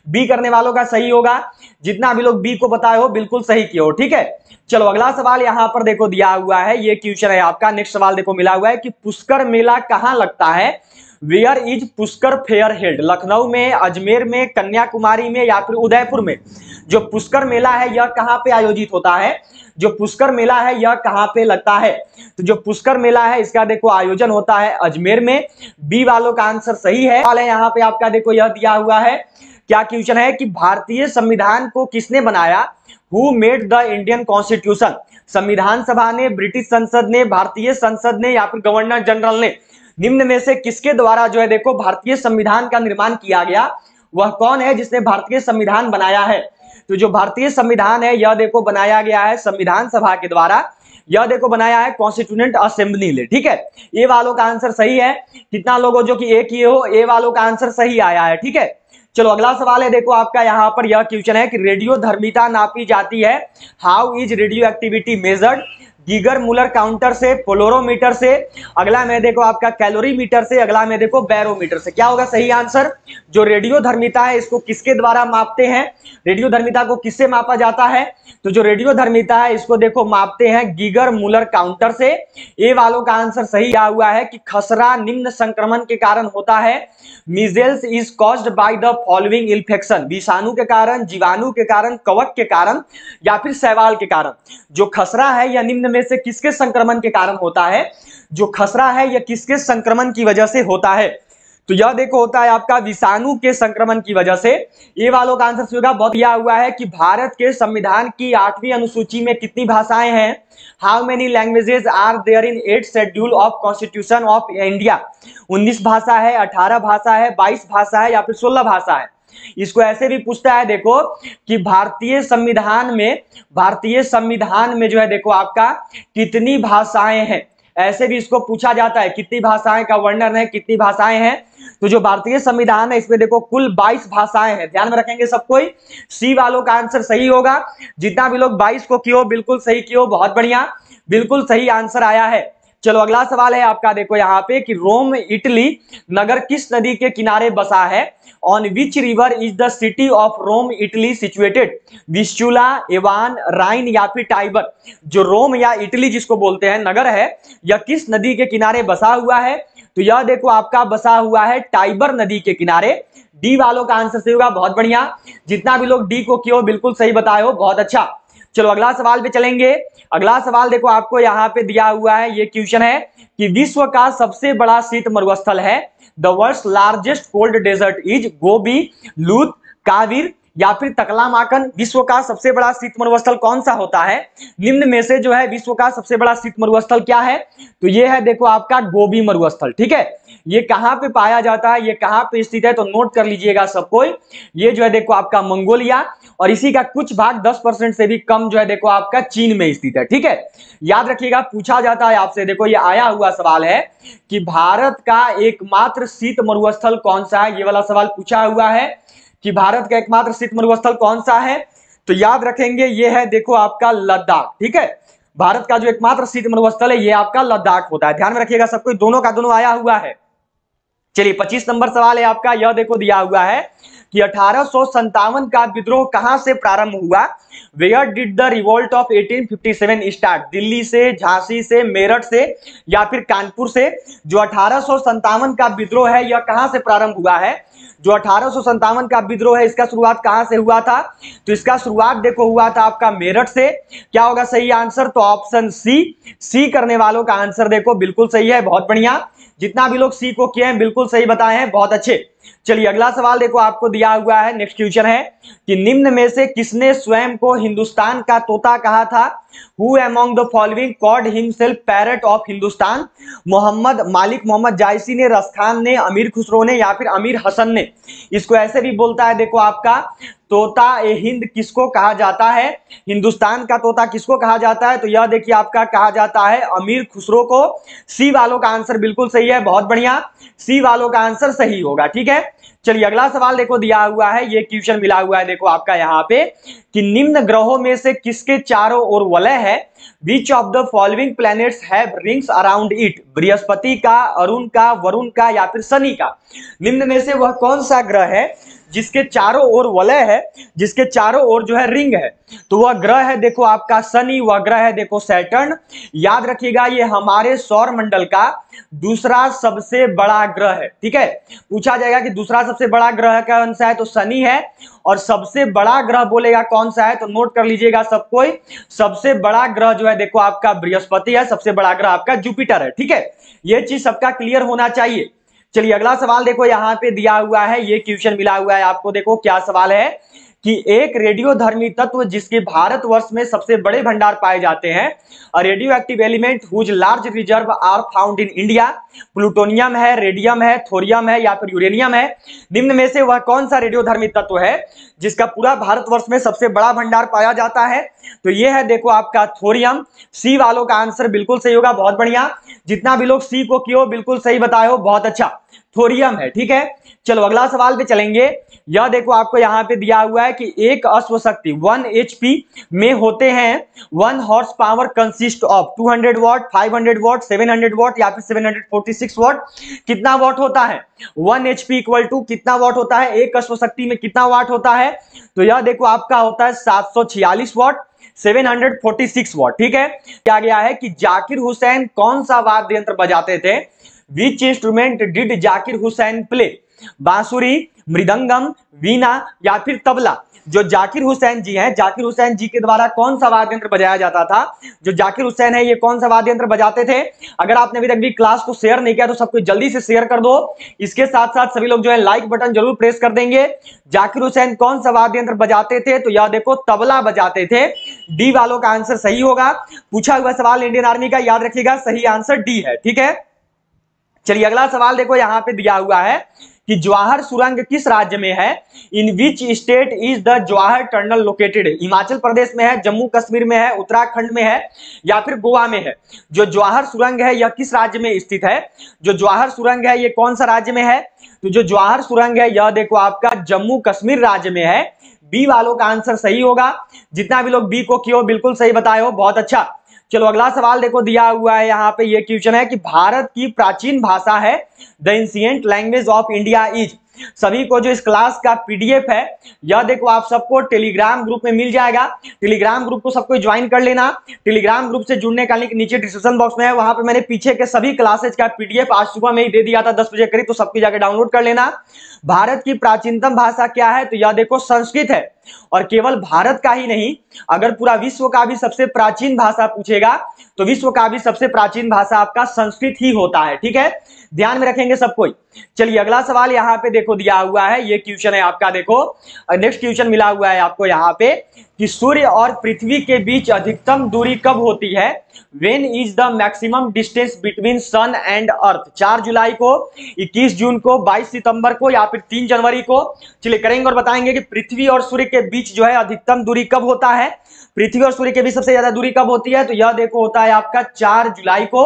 बी करने वालों का सही होगा। जितना भी लोग बी को बताए हो बिल्कुल सही किए हो। ठीक है, चलो अगला सवाल यहां पर देखो दिया हुआ है, ये क्वेश्चन है आपका। नेक्स्ट सवाल देखो मिला हुआ है कि पुष्कर मेला कहां लगता है? Where is Pushkar fair held? Lucknow में, अजमेर में, कन्याकुमारी में या फिर उदयपुर में? जो पुष्कर मेला है यह कहां पे आयोजित होता है? जो पुष्कर मेला है यह कहां पे लगता है? तो जो पुष्कर मेला है इसका देखो आयोजन होता है अजमेर में। बी वालों का आंसर सही है। यहां पे आपका देखो यह दिया हुआ है, क्या क्वेश्चन है कि भारतीय संविधान को किसने बनाया? Who made the Indian constitution? संविधान सभा ने, ब्रिटिश संसद ने, भारतीय संसद ने या फिर गवर्नर जनरल ने? निम्न में से किसके द्वारा जो है देखो भारतीय संविधान का निर्माण किया गया? वह कौन है जिसने भारतीय संविधान बनाया है? तो जो भारतीय संविधान है यह देखो बनाया गया है संविधान सभा के द्वारा। यह देखो बनाया है कॉन्स्टिट्यूएंट असेंबली ने। ठीक है, ए वालों का आंसर सही है। कितना लोगों जो कि ए किए हो, ए वालों का आंसर सही आया है। ठीक है, चलो अगला सवाल है देखो आपका, यहां पर यह क्वेश्चन है कि रेडियो धर्मिता नापी जाती है। How is radio activity measured? Geiger Muller counter से, पोलोरोमीटर से, अगला में देखो आपका कैलोरीमीटर से, अगला में देखो बैरोमीटर से। क्या होगा सही आंसर? जो रेडियो धर्मिता है इसको किसके द्वारा मापते हैं? रेडियो धर्मिता को किससे मापा जाता है? तो जो रेडियो धर्मिता है इसको देखो मापते हैं गीगर मुलर काउंटर से। ए वालों का आंसर सही आया हुआ है कि खसरा निम्न संक्रमण के कारण होता है। Measles is caused by the following infection? विषाणु के कारण, जीवाणु के कारण, कवक के कारण या फिर शैवाल के कारण? जो खसरा है यह निम्न में से किसके संक्रमण के कारण होता है? जो खसरा है यह किसके संक्रमण की वजह से होता है? तो यह देखो होता है आपका विषाणु के संक्रमण की वजह से। ये वालों का आंसर होगा। बहुत दिया हुआ है कि भारत के संविधान की 8वीं अनुसूची में कितनी भाषाएं हैं? How many languages are there in 8th schedule of constitution of India? 19 भाषा है, 18 भाषा है, 22 भाषा है या फिर 16 भाषा है? इसको ऐसे भी पूछता है देखो कि भारतीय संविधान में जो है देखो आपका कितनी भाषाएं हैं, ऐसे भी इसको पूछा जाता है। कितनी भाषाएं का वर्णन है, कितनी भाषाएं हैं? तो जो भारतीय संविधान है इसमें देखो कुल 22 भाषाएं हैं। ध्यान में रखेंगे सब कोई। सी वालों का आंसर सही होगा। जितना भी लोग 22 को किए हो बिल्कुल सही किए हो, बहुत बढ़िया, बिल्कुल सही आंसर आया है। चलो अगला सवाल है आपका देखो यहाँ पे कि रोम इटली नगर किस नदी के किनारे बसा है? On which river is the city of Rome Italy situated? Vistula, Avon, Rhine या फिर टाइबर? जो रोम या इटली जिसको बोलते हैं नगर है, यह किस नदी के किनारे बसा हुआ है? तो यह देखो आपका बसा हुआ है टाइबर नदी के किनारे। डी वालों का आंसर सही होगा, बहुत बढ़िया। जितना भी लोग डी को किए हो बिल्कुल सही बताए हो, बहुत अच्छा। चलो अगला सवाल पे चलेंगे। अगला सवाल देखो आपको यहाँ पे दिया हुआ है, ये क्वेश्चन है कि विश्व का सबसे बड़ा शीत मरुस्थल है। The world's largest cold desert is Gobi, Lut, Kavir या फिर तकलामाकन। विश्व का सबसे बड़ा शीत मरुस्थल कौन सा होता है? निम्न में से जो है विश्व का सबसे बड़ा शीत मरुस्थल क्या है? तो ये है देखो आपका गोबी मरुस्थल। ठीक है, ये कहां पे पाया जाता है, ये कहां पे स्थित है, तो नोट कर लीजिएगा सब कोई। ये जो है देखो आपका मंगोलिया, और इसी का कुछ भाग 10% से भी कम जो है देखो आपका चीन में स्थित है। ठीक है, याद रखिएगा, पूछा जाता है आपसे, देखो ये आया हुआ सवाल है कि भारत का एकमात्र शीत मरुस्थल कौन सा है। ये वाला सवाल पूछा हुआ है कि भारत का एकमात्र शीत मरुस्थल कौन सा है, तो याद रखेंगे ये है देखो आपका लद्दाख। ठीक है, भारत का जो एकमात्र शीत मरुस्थल है ये आपका लद्दाख होता है। ध्यान में रखिएगा सब कोई, दोनों का दोनों आया हुआ है। चलिए 25 नंबर सवाल है आपका, यह देखो दिया हुआ है कि 1857 का विद्रोह कहां से प्रारंभ हुआ? Where did the revolt of 1857 start? Delhi से, झांसी से, मेरठ से या फिर कानपुर से? जो 1857 का विद्रोह है यह कहां से प्रारंभ हुआ है? जो 1857 का विद्रोह है इसका शुरुआत कहां से हुआ था? तो इसका शुरुआत देखो हुआ था आपका मेरठ से। क्या होगा सही आंसर? तो ऑप्शन सी करने वालों का आंसर देखो बिल्कुल सही है। बहुत बढ़िया, जितना भी लोग सी को किए हैं बिल्कुल सही बताए हैं, बहुत अच्छे। चलिए अगला सवाल देखो आपको दिया हुआ है, नेक्स्ट क्वेश्चन है कि निम्न में से किसने स्वयं को हिंदुस्तान का तोता कहा था? Who among the following called himself parrot of Hindustan? Mohammad मालिक मोहम्मद जायसी ने, रसखान ने, अमीर खुसरो ने या फिर अमीर हसन ने? इसको ऐसे भी बोलता है देखो आपका तोता ए हिंद किसको कहा जाता है? हिंदुस्तान का तोता किसको कहा जाता है? तो यह देखिए आपका कहा जाता है अमीर खुसरो को। सी वालों का आंसर बिल्कुल सही है, बहुत बढ़िया, सी वालों का आंसर सही होगा। ठीक है, चलिए अगला सवाल देखो दिया हुआ है, ये क्वेश्चन मिला हुआ है देखो आपका यहाँ पे कि निम्न ग्रहों में से किसके चारों ओर वलय है? Which of the following planets have rings around it? Brihaspati का, अरुण का, वरुण का या फिर शनि का? निम्न में से वह कौन सा ग्रह है जिसके चारों ओर वलय है, जिसके चारों ओर जो है रिंग है? तो वह ग्रह है देखो आपका शनि, वह ग्रह है देखो सैटर्न। याद रखिएगा ये हमारे सौर मंडल का दूसरा सबसे बड़ा ग्रह है। ठीक है, पूछा जाएगा कि दूसरा सबसे बड़ा ग्रह कौन सा है, तो शनि है। और सबसे बड़ा ग्रह बोलेगा कौन सा है, तो नोट कर लीजिएगा सब कोई, सबसे बड़ा ग्रह जो है देखो आपका बृहस्पति है, सबसे बड़ा ग्रह आपका जुपिटर है। ठीक है, ये चीज सबका क्लियर होना चाहिए। चलिए अगला सवाल देखो यहाँ पे दिया हुआ है, ये क्वेश्चन मिला हुआ है आपको, देखो क्या सवाल है कि एक रेडियोधर्मी तत्व जिसके भारतवर्ष में सबसे बड़े भंडार पाए जाते हैं, radio active element whose large reserve are found in India? Plutonium है, रेडियम है, थोरियम है या फिर यूरेनियम है? निम्न में से वह कौन सा रेडियोधर्मी तत्व है जिसका पूरा भारतवर्ष में सबसे बड़ा भंडार पाया जाता है? तो यह है देखो आपका थोरियम। सी वालों का आंसर बिल्कुल सही होगा, बहुत बढ़िया, जितना भी लोग सी को किए हो बिल्कुल सही बताए हो, बहुत अच्छा, थोरियम है। ठीक है, चलो अगला सवाल पे चलेंगे। यह देखो आपको यहाँ पे दिया हुआ है कि एक अश्व शक्ति 1 HP में होते हैं 1 horse power consist of 200 what, 500 what, 700 what या फिर 746 वॉट। कितना वॉट होता है? 1 HP इक्वल टू कितना वॉट होता है? एक अश्व शक्ति में कितना वाट होता है? तो यह देखो आपका होता है 746 वॉट, 746 वॉट। ठीक है, क्या गया है कि जाकिर हुसैन कौन सा वाद्य यंत्र बजाते थे? Which instrument did Zakir Hussain play? बांसुरी, मृदंगम, वीणा या फिर तबला? जो जाकिर हुसैन जी हैं, जाकिर हुसैन जी के द्वारा कौन सा वाद्य यंत्र बजाया जाता था? जो जाकिर हुसैन है ये कौन सा वाद्य यंत्र बजाते थे? अगर आपने अभी तक भी क्लास को शेयर नहीं किया तो सबको जल्दी से शेयर कर दो। इसके साथ साथ सभी लोग जो है लाइक बटन जरूर प्रेस कर देंगे। जाकिर हुसैन कौन सा वाद्य यंत्र बजाते थे? तो यह देखो तबला बजाते थे। डी वालों का आंसर सही होगा। पूछा हुआ सवाल इंडियन आर्मी का, याद रखिएगा सही आंसर डी है। ठीक है, चलिए अगला सवाल देखो यहाँ पे दिया हुआ है कि जवाहर सुरंग किस राज्य में है? In which state is the Jawahar tunnel located? Himachal Pradesh में है, जम्मू कश्मीर में है, उत्तराखंड में है या फिर गोवा में है? जो जवाहर सुरंग है यह किस राज्य में स्थित है? जो जवाहर सुरंग है ये कौन सा राज्य में है? तो जो जवाहर सुरंग है यह देखो आपका जम्मू कश्मीर राज्य में है। बी वालों का आंसर सही होगा। जितना भी लोग बी को किए हो बिल्कुल सही बताए हो, बहुत अच्छा। चलो अगला सवाल देखो दिया हुआ है यहाँ पे, ये क्वेश्चन है कि भारत की प्राचीन भाषा है the ancient language of India is? सभी को जो इस क्लास का पीडीएफ है यह देखो आप सबको टेलीग्राम ग्रुप में मिल जाएगा। टेलीग्राम ग्रुप को सबको ज्वाइन कर लेना। टेलीग्राम ग्रुप से जुड़ने का लिंक नीचे डिस्क्रिप्शन बॉक्स में है, वहां पे मैंने पीछे के सभी क्लासेज का पीडीएफ आज सुबह में ही दे दिया था 10 बजे करीब, तो सबको जाकर डाउनलोड कर लेना। भारत की प्राचीनतम भाषा क्या है? तो यह देखो संस्कृत है। और केवल भारत का ही नहीं, अगर पूरा विश्व का भी सबसे प्राचीन भाषा पूछेगा तो विश्व का भी सबसे प्राचीन भाषा आपका संस्कृत ही होता है। ठीक है, ध्यान में रखेंगे सब कोई। चलिए अगला सवाल यहाँ पे देखो दिया हुआ है, ये क्वेश्चन है आपका, देखो नेक्स्ट क्वेश्चन मिला हुआ है आपको यहाँ पे कि सूर्य और पृथ्वी के बीच अधिकतम दूरी कब होती है? When is the maximum distance between sun and earth? 4 जुलाई को, 21 जून को, 22 सितंबर को या फिर 3 जनवरी को? चलिए करेंगे और बताएंगे कि पृथ्वी और सूर्य के बीच जो है अधिकतम दूरी कब होता है, पृथ्वी और सूर्य के बीच सबसे ज्यादा दूरी कब होती है? तो यह देखो होता है आपका 4 जुलाई को।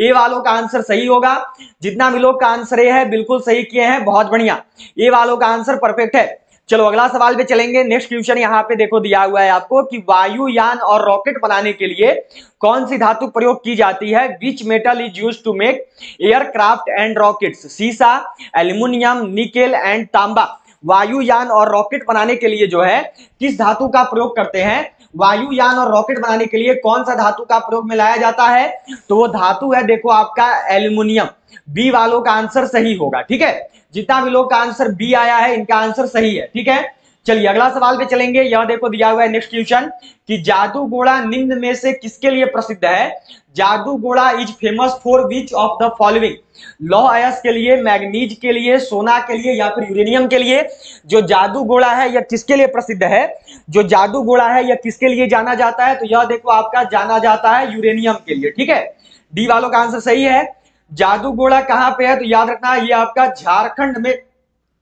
ए वालों का आंसर सही होगा, जितना भी लोग का आंसर ए है बिल्कुल सही किए हैं, बहुत बढ़िया, ए वालों का आंसर परफेक्ट है। चलो अगला सवाल पे चलेंगे। नेक्स्ट क्वेश्चन यहाँ पे देखो दिया हुआ है आपको कि वायुयान और रॉकेट बनाने के लिए कौन सी धातु प्रयोग की जाती है? Which metal is used to make aircraft and rockets? सीसा, एल्यूमिनियम, निकेल एंड तांबा। वायुयान और रॉकेट बनाने के लिए जो है किस धातु का प्रयोग करते हैं? वायुयान और रॉकेट बनाने के लिए कौन सा धातु का प्रयोग में लाया जाता है? तो वो धातु है देखो आपका एल्यूमिनियम। बी वालों का आंसर सही होगा, ठीक है, जितना भी लोग का आंसर बी आया है इनका आंसर सही है, ठीक है। चलिए अगला सवाल पे चलेंगे। यह देखो दिया हुआ है नेक्स्ट क्वेश्चन कि जादू घोड़ा निम्न में से किसके लिए प्रसिद्ध है? जादू घोड़ा is famous for which of the following? लौह अयस्क के लिए, मैग्नीज के लिए, सोना के लिए या फिर यूरेनियम के लिए? जो जादू घोड़ा है यह किसके लिए प्रसिद्ध है? जो जादू घोड़ा है यह किसके लिए जाना जाता है? तो यह देखो आपका जाना जाता है यूरेनियम के लिए, ठीक है। डी वालों का आंसर सही है। जादू घोड़ा कहां पे है? तो याद रखना ये आपका झारखंड में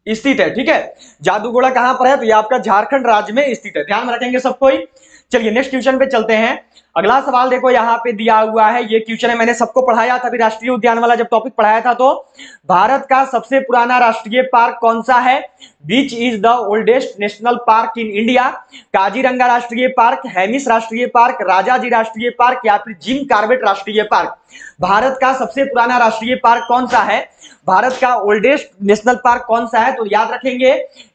स्थित है, ठीक है। जादू घोड़ा कहां पर है? तो ये आपका झारखंड राज्य में स्थित है, ध्यान में रखेंगे सब कोई। चलिए नेक्स्ट क्वेश्चन पे चलते हैं। अगला सवाल देखो यहाँ पे दिया हुआ है, ये क्वेश्चन है, मैंने सबको पढ़ाया था अभी राष्ट्रीय उद्यान वाला जब टॉपिक पढ़ाया था। तो भारत का सबसे पुराना राष्ट्रीय पार्क कौन सा है? Which is the oldest national park in India? Kaziranga राष्ट्रीय पार्क, हेमिस राष्ट्रीय पार्क, राजाजी राष्ट्रीय पार्क या फिर जिम कॉर्बेट राष्ट्रीय पार्क? भारत का सबसे पुराना राष्ट्रीय पार्क कौन सा है? भारत का ओल्डेस्ट नेशनल पार्क कौन सा है? तो याद रखेंगे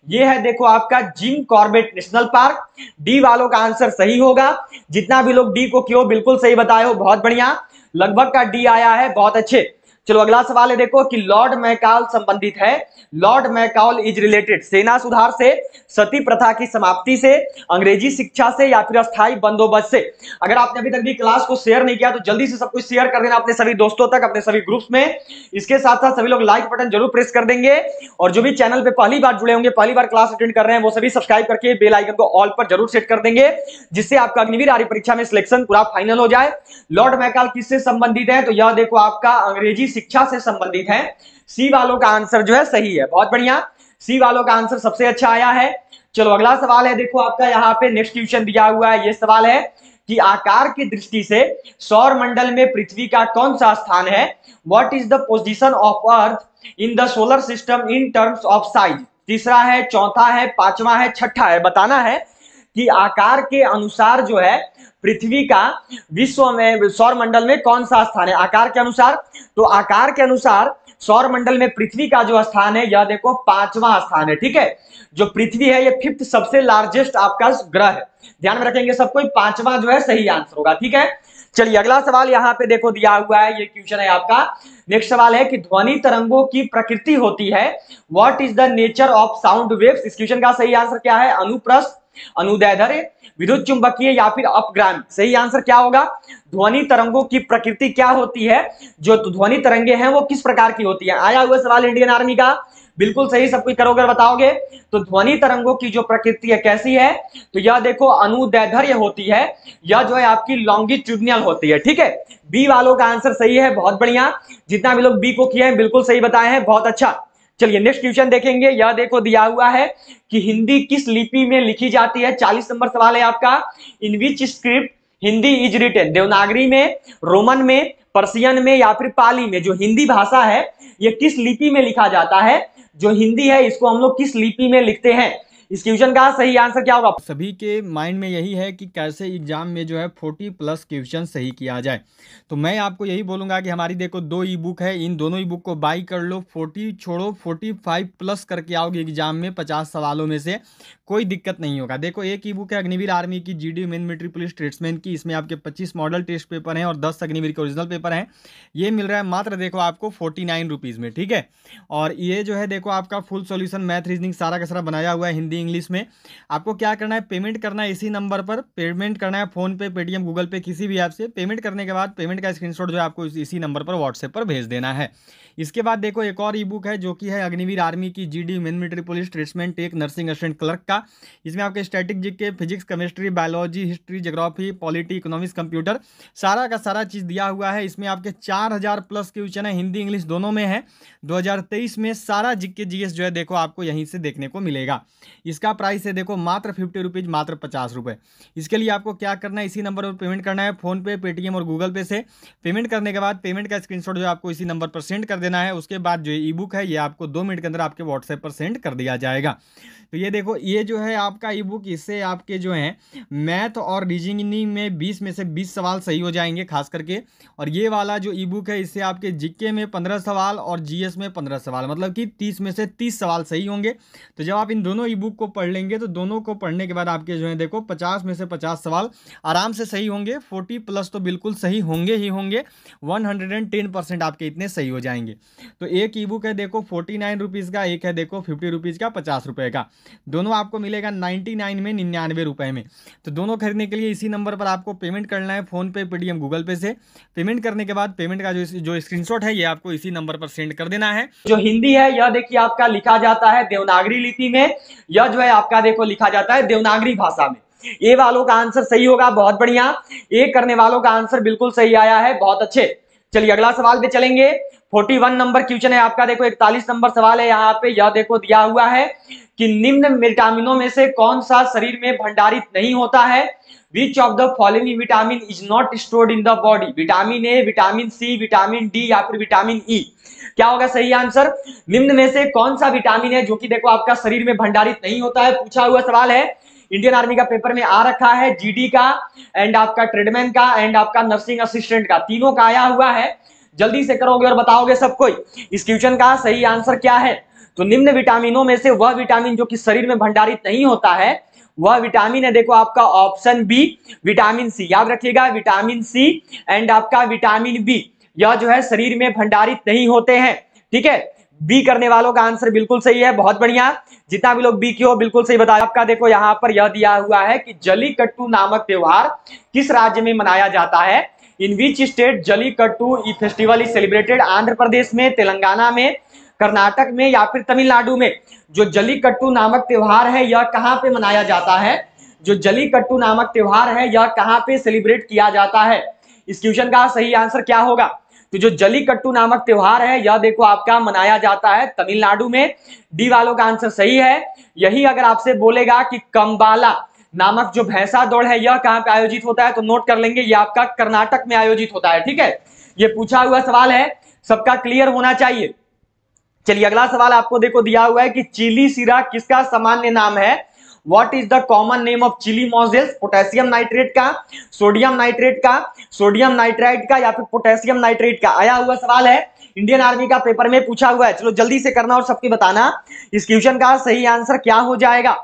ये है देखो आपका Jim Corbett national park. D वालों का आंसर सही होगा, जितना भी लोग डी को क्यों बिल्कुल सही बताए हो, बहुत बढ़िया, लगभग का डी आया है, बहुत अच्छे। चलो अगला सवाल है देखो कि लॉर्ड मैकाल संबंधित है। लॉर्ड मैकाल इज रिलेटेड सेना सुधार से, सती प्रथा की समाप्ति से, अंग्रेजी शिक्षा से या फिर अस्थायी बंदोबस्त से? अगर आपने अभी तक भी क्लास को शेयर नहीं किया तो जल्दी से सब कुछ शेयर कर देना अपने सभी दोस्तों तक, अपने सभी ग्रुप्स में। इसके साथ साथ सभी लोग लाइक बटन जरूर प्रेस कर देंगे, और जो भी चैनल पे पहली बार जुड़े होंगे, पहली बार क्लास अटेंड कर रहे हैं, वो सभी सब्सक्राइब करके बेल आइकन को ऑल पर जरूर सेट कर देंगे, जिससे आपका अग्निवीर आर्मी परीक्षा में सिलेक्शन पूरा फाइनल हो जाए। लॉर्ड मैकाल किससे संबंधित है? तो यह देखो आपका अंग्रेजी शिक्षा से संबंधित है। सी वालों का आंसर जो है सही है, बहुत बढ़िया, सी वालों का आंसर सबसे अच्छा आया है। चलो अगला सवाल है देखो आपका यहाँ पे नेक्स्ट क्वेश्चन दिया हुआ है। ये सवाल है कि आकार की दृष्टि से सौर मंडल में पृथ्वी का कौन सा स्थान है? What is the position of earth in the solar system in terms of size? तीसरा है, चौथा है, पांचवा है, छठा है, बताना है कि आकार के अनुसार जो है पृथ्वी का विश्व में सौर मंडल में कौन सा स्थान है आकार के अनुसार? तो आकार के अनुसार सौर मंडल में पृथ्वी का जो स्थान है यह देखो 5वां स्थान है, ठीक है। जो पृथ्वी है ये 5th सबसे लार्जेस्ट आपका ग्रह है, ध्यान में रखेंगे सब कोई, 5वां जो है सही आंसर होगा, ठीक है। चलिए अगला सवाल यहाँ पे देखो दिया हुआ है, ये क्वेश्चन है आपका। नेक्स्ट सवाल है कि ध्वनि तरंगों की प्रकृति होती है, what is the nature of sound waves? इस क्वेश्चन का सही आंसर क्या है? अनुप्रस्थ, अनुदैर्ध्य, विद्युत चुंबकीय या फिर अपग्रामी? सही आंसर क्या होगा? ध्वनि तरंगों की प्रकृति क्या होती है? जो ध्वनि तरंगे हैं वो किस प्रकार की होती है? आया हुआ सवाल इंडियन आर्मी का, बिल्कुल सही, सब कुछ करोगे बताओगे। तो ध्वनि तरंगों की जो प्रकृति है कैसी है? तो यह देखो अनुदैर्ध्य होती है, यह जो है आपकी लॉन्गिट्यूडिनल होती है, ठीक है। बी वालों का आंसर सही है, बहुत बढ़िया, जितना भी लोग बी को किए हैं बिल्कुल सही बताए हैं, बहुत अच्छा। चलिए नेक्स्ट क्वेश्चन देखेंगे। यह देखो दिया हुआ है कि हिंदी किस लिपि में लिखी जाती है? 40 नंबर सवाल है आपका। In which script Hindi is written? Devanagari में, रोमन में, पर्शियन में या फिर पाली में? जो हिंदी भाषा है ये किस लिपि में लिखा जाता है? जो हिंदी है इसको हम लोग किस लिपि में लिखते हैं? इस क्वेश्चन का सही आंसर क्या होगा? सभी के माइंड में यही है कि कैसे एग्जाम में जो है 40+ क्वेश्चन सही किया जाए। तो मैं आपको यही बोलूँगा कि हमारी देखो 2 ई बुक है, इन दोनों ई बुक को बाई कर लो, 40 छोड़ो 45+ करके आओगे एग्जाम में 50 सवालों में से, कोई दिक्कत नहीं होगा। देखो एक ई बुक है अग्निवीर आर्मी की GD men military police tradesman की, इसमें आपके 25 मॉडल टेस्ट पेपर हैं और 10 अग्निवीर के ओरिजिनल पेपर हैं। ये मिल रहा है मात्र देखो आपको 49 रुपीज़ में, ठीक है। और ये जो है देखो आपका फुल सॉल्यूशन मैथ रीजनिंग सारा का सारा बनाया हुआ है, हिंदी हिंदी इंग्लिश में। आपको क्या करना है, पेमेंट करना है इसी नंबर पर, पेमेंट करना है फ़ोन पे, पेटीएम, गूगल पे, किसी भी ऐप से। पेमेंट करने के बाद पेमेंट का स्क्रीनशॉट जो है आपको इसी नंबर पर व्हाट्सएप पर भेज देना है। इसके बाद देखो एक और ई बुक है जो कि है अग्निवीर आर्मी की GD main military police tradesman एक नर्सिंग असिस्टेंट क्लर्क का। इसमें आपके static GK, physics, chemistry, biology, history, geography, polity, economics, computer, सारा का सारा चीज़ दिया हुआ है। इसमें आपके 4000 प्लस क्वेश्चन है, हिंदी इंग्लिश दोनों में है। 2023 में सारा जीके जीएस जो है देखो आपको यहीं से देखने को मिलेगा। इसका प्राइस है देखो मात्र 50 रुपीज़, मात्र 50 रुपये। इसके लिए आपको क्या करना है, इसी नंबर पर पेमेंट करना है, फ़ोन पे, पेटीएम और गूगल पे से। पेमेंट करने के बाद पेमेंट का स्क्रीनशॉट जो है आपको इसी नंबर पर सेंड कर देना है। उसके बाद जो ई बुक है ये आपको 2 मिनट के अंदर आपके व्हाट्सएप पर सेंड कर दिया जाएगा। तो ये देखो ये जो है आपका ई बुक, इससे आपके जो हैं मैथ और रीजनिंग में 20 में से 20 सवाल सही हो जाएंगे खास करके। और ये वाला जो ई बुक है इससे आपके जीके में 15 सवाल और जीएस में 15 सवाल, मतलब कि 30 में से 30 सवाल सही होंगे। तो जब आप इन दोनों ई बुक को पढ़ लेंगे तो दोनों को पढ़ने के बाद आपके जो है देखो 50 में से 50 सवाल आराम से सही होंगे। 40 प्लस तो बिल्कुल सही होंगे ही होंगे। 110% आपके इतने सही हो जाएंगे। तो एक ई बुक है देखो 49 रुपीज़ का, एक है देखो 50 रुपीज़ का, 50 रुपये का। दोनों आपको मिलेगा 99 में, 99 रुपये में। तो दोनों खरीदने के लिए इसी नंबर पर आपको पेमेंट करना है, फ़ोन पे, पेटीएम, गूगल पे से। पेमेंट करने के बाद पेमेंट का जो स्क्रीनशॉट है ये आपको इसी नंबर पर सेंड कर देना है। जो हिंदी है यह देखिए आपका लिखा जाता है देवनागरी लिपि में, यह जो है आपका देखो लिखा जाता है देवनागरी भाषा में। ए वालों का आंसर सही होगा, बहुत बढ़िया। ए करने वालों का आंसर बिल्कुल सही आया है, बहुत अच्छे। चलिए अगला सवाल पे चलेंगे। 41 नंबर क्वेश्चन है आपका देखो, 41 नंबर सवाल है यहाँ पे। यह देखो दिया हुआ है कि निम्न विटामिनों में से कौन सा शरीर में भंडारित नहीं होता है। Which of the following vitamin is not stored in the body. Vitamin A, vitamin C, vitamin D या फिर विटामिन ई, क्या होगा सही आंसर। निम्न में से कौन सा विटामिन है जो कि देखो आपका शरीर में भंडारित नहीं होता है, पूछा हुआ सवाल है। इंडियन आर्मी का पेपर में आ रखा है, जीडी का एंड आपका ट्रेडमैन का एंड आपका नर्सिंग असिस्टेंट का, तीनों का आया हुआ है। जल्दी से करोगे और बताओगे सब कोई इस क्वेश्चन का सही आंसर क्या है। तो निम्न विटामिनों में से वह विटामिन जो कि शरीर में भंडारित नहीं होता है वह विटामिन है देखो आपका ऑप्शन बी, विटामिन सी। याद रखिएगा विटामिन सी एंड आपका विटामिन बी, यह जो है शरीर में भंडारित नहीं होते हैं। ठीक है, बी करने वालों का आंसर बिल्कुल सही है, बहुत बढ़िया। जितना भी लोग बी की हो बिल्कुल सही बताया। आपका देखो यहाँ पर यह दिया हुआ है कि जल्लीकट्टू नामक त्योहार किस राज्य में मनाया जाता है। In which state Jallikattu festival is celebrated. Andhra Pradesh में, तेलंगाना में, कर्नाटक में या फिर तमिलनाडु में। जो जल्लीकट्टू नामक त्योहार है यह कहां पे मनाया जाता है। जो जल्लीकट्टू नामक त्योहार है यह कहां पे सेलिब्रेट किया जाता है। इस क्वेश्चन का सही आंसर क्या होगा। तो जो जल्लीकट्टू नामक त्योहार है यह देखो आपका मनाया जाता है तमिलनाडु में। डी वालों का आंसर सही है। यही अगर आपसे बोलेगा कि कंबाला नामक जो भैंसा दौड़ है यह कहां पे आयोजित होता है तो नोट कर लेंगे, यह आपका कर्नाटक में आयोजित होता है। ठीक है, यह पूछा हुआ सवाल है, सबका क्लियर होना चाहिए। चलिए अगला सवाल आपको देखो दिया हुआ है कि चिली सीरा किसका सामान्य नाम है। What is the common name of Chile मॉजेल्स। पोटेशियम नाइट्रेट का, सोडियम नाइट्रेट का, सोडियम नाइट्राइट का या फिर पोटेशियम नाइट्रेट का, आया हुआ सवाल है। इंडियन आर्मी का पेपर में पूछा हुआ है। चलो जल्दी से करना और सबके बताना इस क्वेश्चन का सही आंसर क्या हो जाएगा।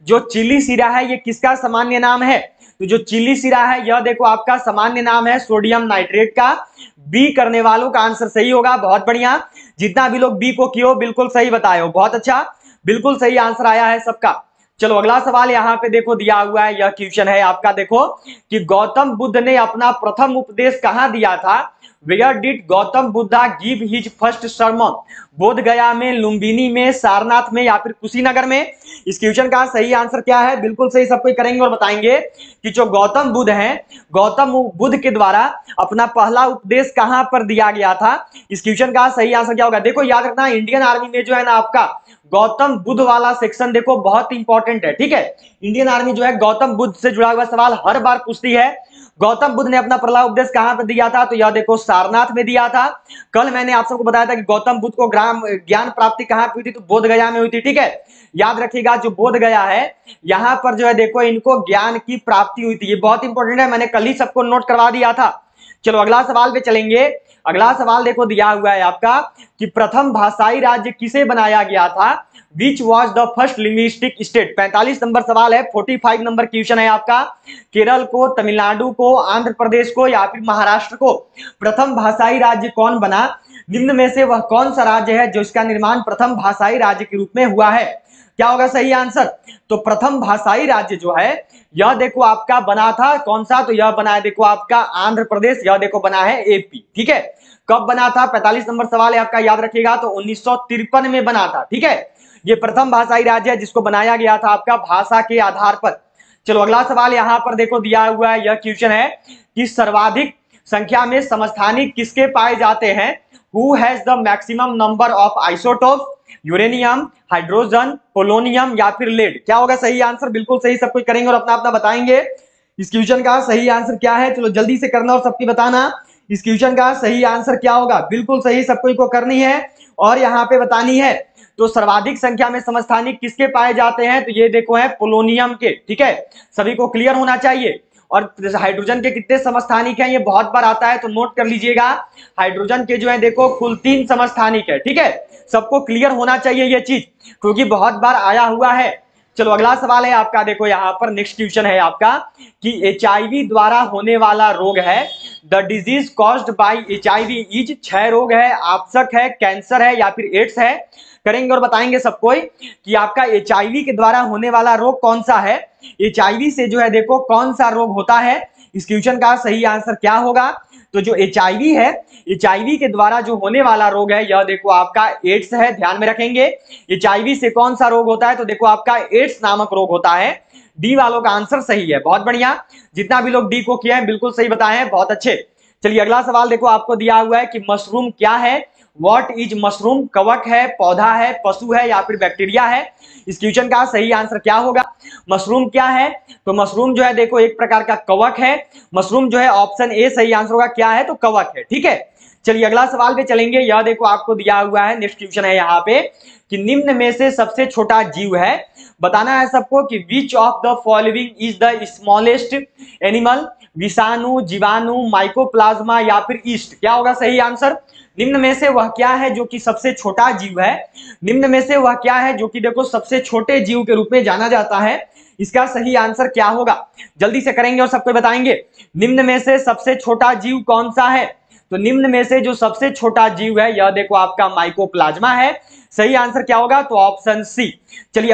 जो चिली सीरा है ये किसका सामान्य नाम है। तो जो चिली सीरा है यह देखो आपका सामान्य नाम है सोडियम नाइट्रेट का। बी करने वालों का आंसर सही होगा, बहुत बढ़िया। जितना भी लोग बी को किए बिल्कुल सही बताए हो, बहुत अच्छा, बिल्कुल सही आंसर आया है सबका। चलो अगला सवाल यहाँ पे देखो दिया हुआ है। यह क्वेश्चन है आपका देखो कि गौतम बुद्ध ने अपना प्रथम उपदेश कहां दिया था। Where did Gautam Buddha give his first sermon. Bodh Gaya में, लुम्बिनी में, सारनाथ में या फिर कुशीनगर में। इस क्वेश्चन का सही आंसर क्या है, बिल्कुल सही सब कोई करेंगे और बताएंगे कि जो गौतम बुद्ध हैं, गौतम बुद्ध के द्वारा अपना पहला उपदेश कहां पर दिया गया था। इस क्वेश्चन का सही आंसर क्या होगा। देखो याद रखना इंडियन आर्मी में जो है ना आपका गौतम बुद्ध वाला सेक्शन देखो बहुत इंपॉर्टेंट है। ठीक है, इंडियन आर्मी जो है गौतम बुद्ध से जुड़ा हुआ सवाल हर बार पूछती है। गौतम बुद्ध ने अपना पहला उपदेश कहां पर दिया था तो यह देखो सारनाथ में दिया था। कल मैंने आप सबको बताया था कि गौतम बुद्ध को ज्ञान प्राप्ति कहां हुई थी तो बोध गया में हुई थी। ठीक है, याद रखिएगा जो बोध गया है यहां पर जो है देखो इनको ज्ञान की प्राप्ति हुई थी। ये बहुत इंपॉर्टेंट है, मैंने कल ही सबको नोट करवा दिया था। चलो अगला सवाल पे चलेंगे। अगला सवाल देखो दिया हुआ है आपका कि प्रथम भाषाई राज्य किसे बनाया गया था। Which was the first linguistic state. 45 number सवाल है। 45 नंबर क्वेश्चन है आपका। केरल को, तमिलनाडु को, आंध्र प्रदेश को या फिर महाराष्ट्र को प्रथम भाषाई राज्य कौन बना। निम्न में से वह कौन सा राज्य है जो इसका निर्माण प्रथम भाषाई राज्य के रूप में हुआ है। क्या होगा सही आंसर? तो प्रथम भाषाई राज्य जो है यह देखो आपका बना था कौन सा? तो यह बना है देखो आपका आंध्र प्रदेश, यह देखो बना है एपी। ठीक है, कब बना था? 45 नंबर सवाल है आपका, याद रखिएगा। तो 1953 में बना था। ठीक है, ये प्रथम भाषाई राज्य है जिसको बनाया गया था आपका भाषा के आधार पर। चलो अगला सवाल यहां पर देखो दिया हुआ है, यह क्वेश्चन है कि सर्वाधिक संख्या में समस्थानिक किसके पाए जाते हैं? Who has the maximum number of isotope? Uranium, hydrogen, polonium या फिर लेड? क्या होगा सही आंसर? बिल्कुल सही, सब कुछ करेंगे और अपना अपना बताएंगे इस क्वेश्चन का सही आंसर क्या है। चलो जल्दी से करना और सबकी बताना इस क्वेश्चन का सही आंसर क्या होगा। बिल्कुल सही, सबको को करनी है और यहाँ पे बतानी है। तो सर्वाधिक संख्या में समस्थानिक किसके पाए जाते हैं? तो ये देखो है पोलोनियम के। ठीक है, सभी को क्लियर होना चाहिए। और हाइड्रोजन के कितने समस्थानिक हैं? ये बहुत बार आता है तो नोट कर लीजिएगा। हाइड्रोजन के जो है देखो कुल 3 समस्थानिक है। ठीक है, सबको क्लियर होना चाहिए ये चीज, क्योंकि बहुत बार आया हुआ है। चलो अगला सवाल है आपका, देखो यहाँ पर नेक्स्ट क्वेश्चन है आपका कि HIV द्वारा होने वाला रोग है, the disease caused by HIV is, क्षय रोग है, आपसक है, कैंसर है या फिर एड्स है? करेंगे और बताएंगे सबको कि आपका HIV के द्वारा होने वाला रोग कौन सा है। HIV से जो है देखो कौन सा रोग होता है, इस क्वेश्चन का सही आंसर क्या होगा? तो जो HIV है, HIV के द्वारा जो होने वाला रोग है यह देखो आपका एड्स है। ध्यान में रखेंगे HIV से कौन सा रोग होता है? तो देखो आपका एड्स नामक रोग होता है। डी वालों का आंसर सही है, बहुत बढ़िया। जितना भी लोग डी को किए हैं बिल्कुल सही बताए हैं, बहुत अच्छे। चलिए अगला सवाल देखो आपको दिया हुआ है कि मशरूम क्या है? What is mushroom? कवक है, पौधा है, पशु है या फिर बैक्टीरिया है? इस क्वेश्चन का सही आंसर क्या होगा? मशरूम क्या है? तो मशरूम जो है देखो एक प्रकार का कवक है। मशरूम जो है ऑप्शन ए सही आंसर होगा। क्या है? तो कवक है। ठीक है, चलिए अगला सवाल पे चलेंगे। यह देखो आपको दिया हुआ है, नेक्स्ट क्वेश्चन है यहाँ पे कि निम्न में से सबसे छोटा जीव है, बताना है सबको कि विच of the following is the smallest animal? विषाणु, जीवाणु, माइकोप्लाज्मा या फिर ईस्ट? क्या होगा सही आंसर? निम्न में से वह क्या है जो कि सबसे छोटा जीव है? निम्न में से वह क्या है जो कि देखो सबसे छोटे जीव के रूप में जाना जाता है? इसका सही आंसर क्या होगा? जल्दी से करेंगे और सबको बताएंगे। निम्न में से सबसे छोटा जीव कौन सा है? तो निम्न में से जो सबसे छोटा जीव है यह देखो आपका माइकोप्लाज्मा है। सही आंसर क्या होगा? तो ऑप्शन सी। चलिए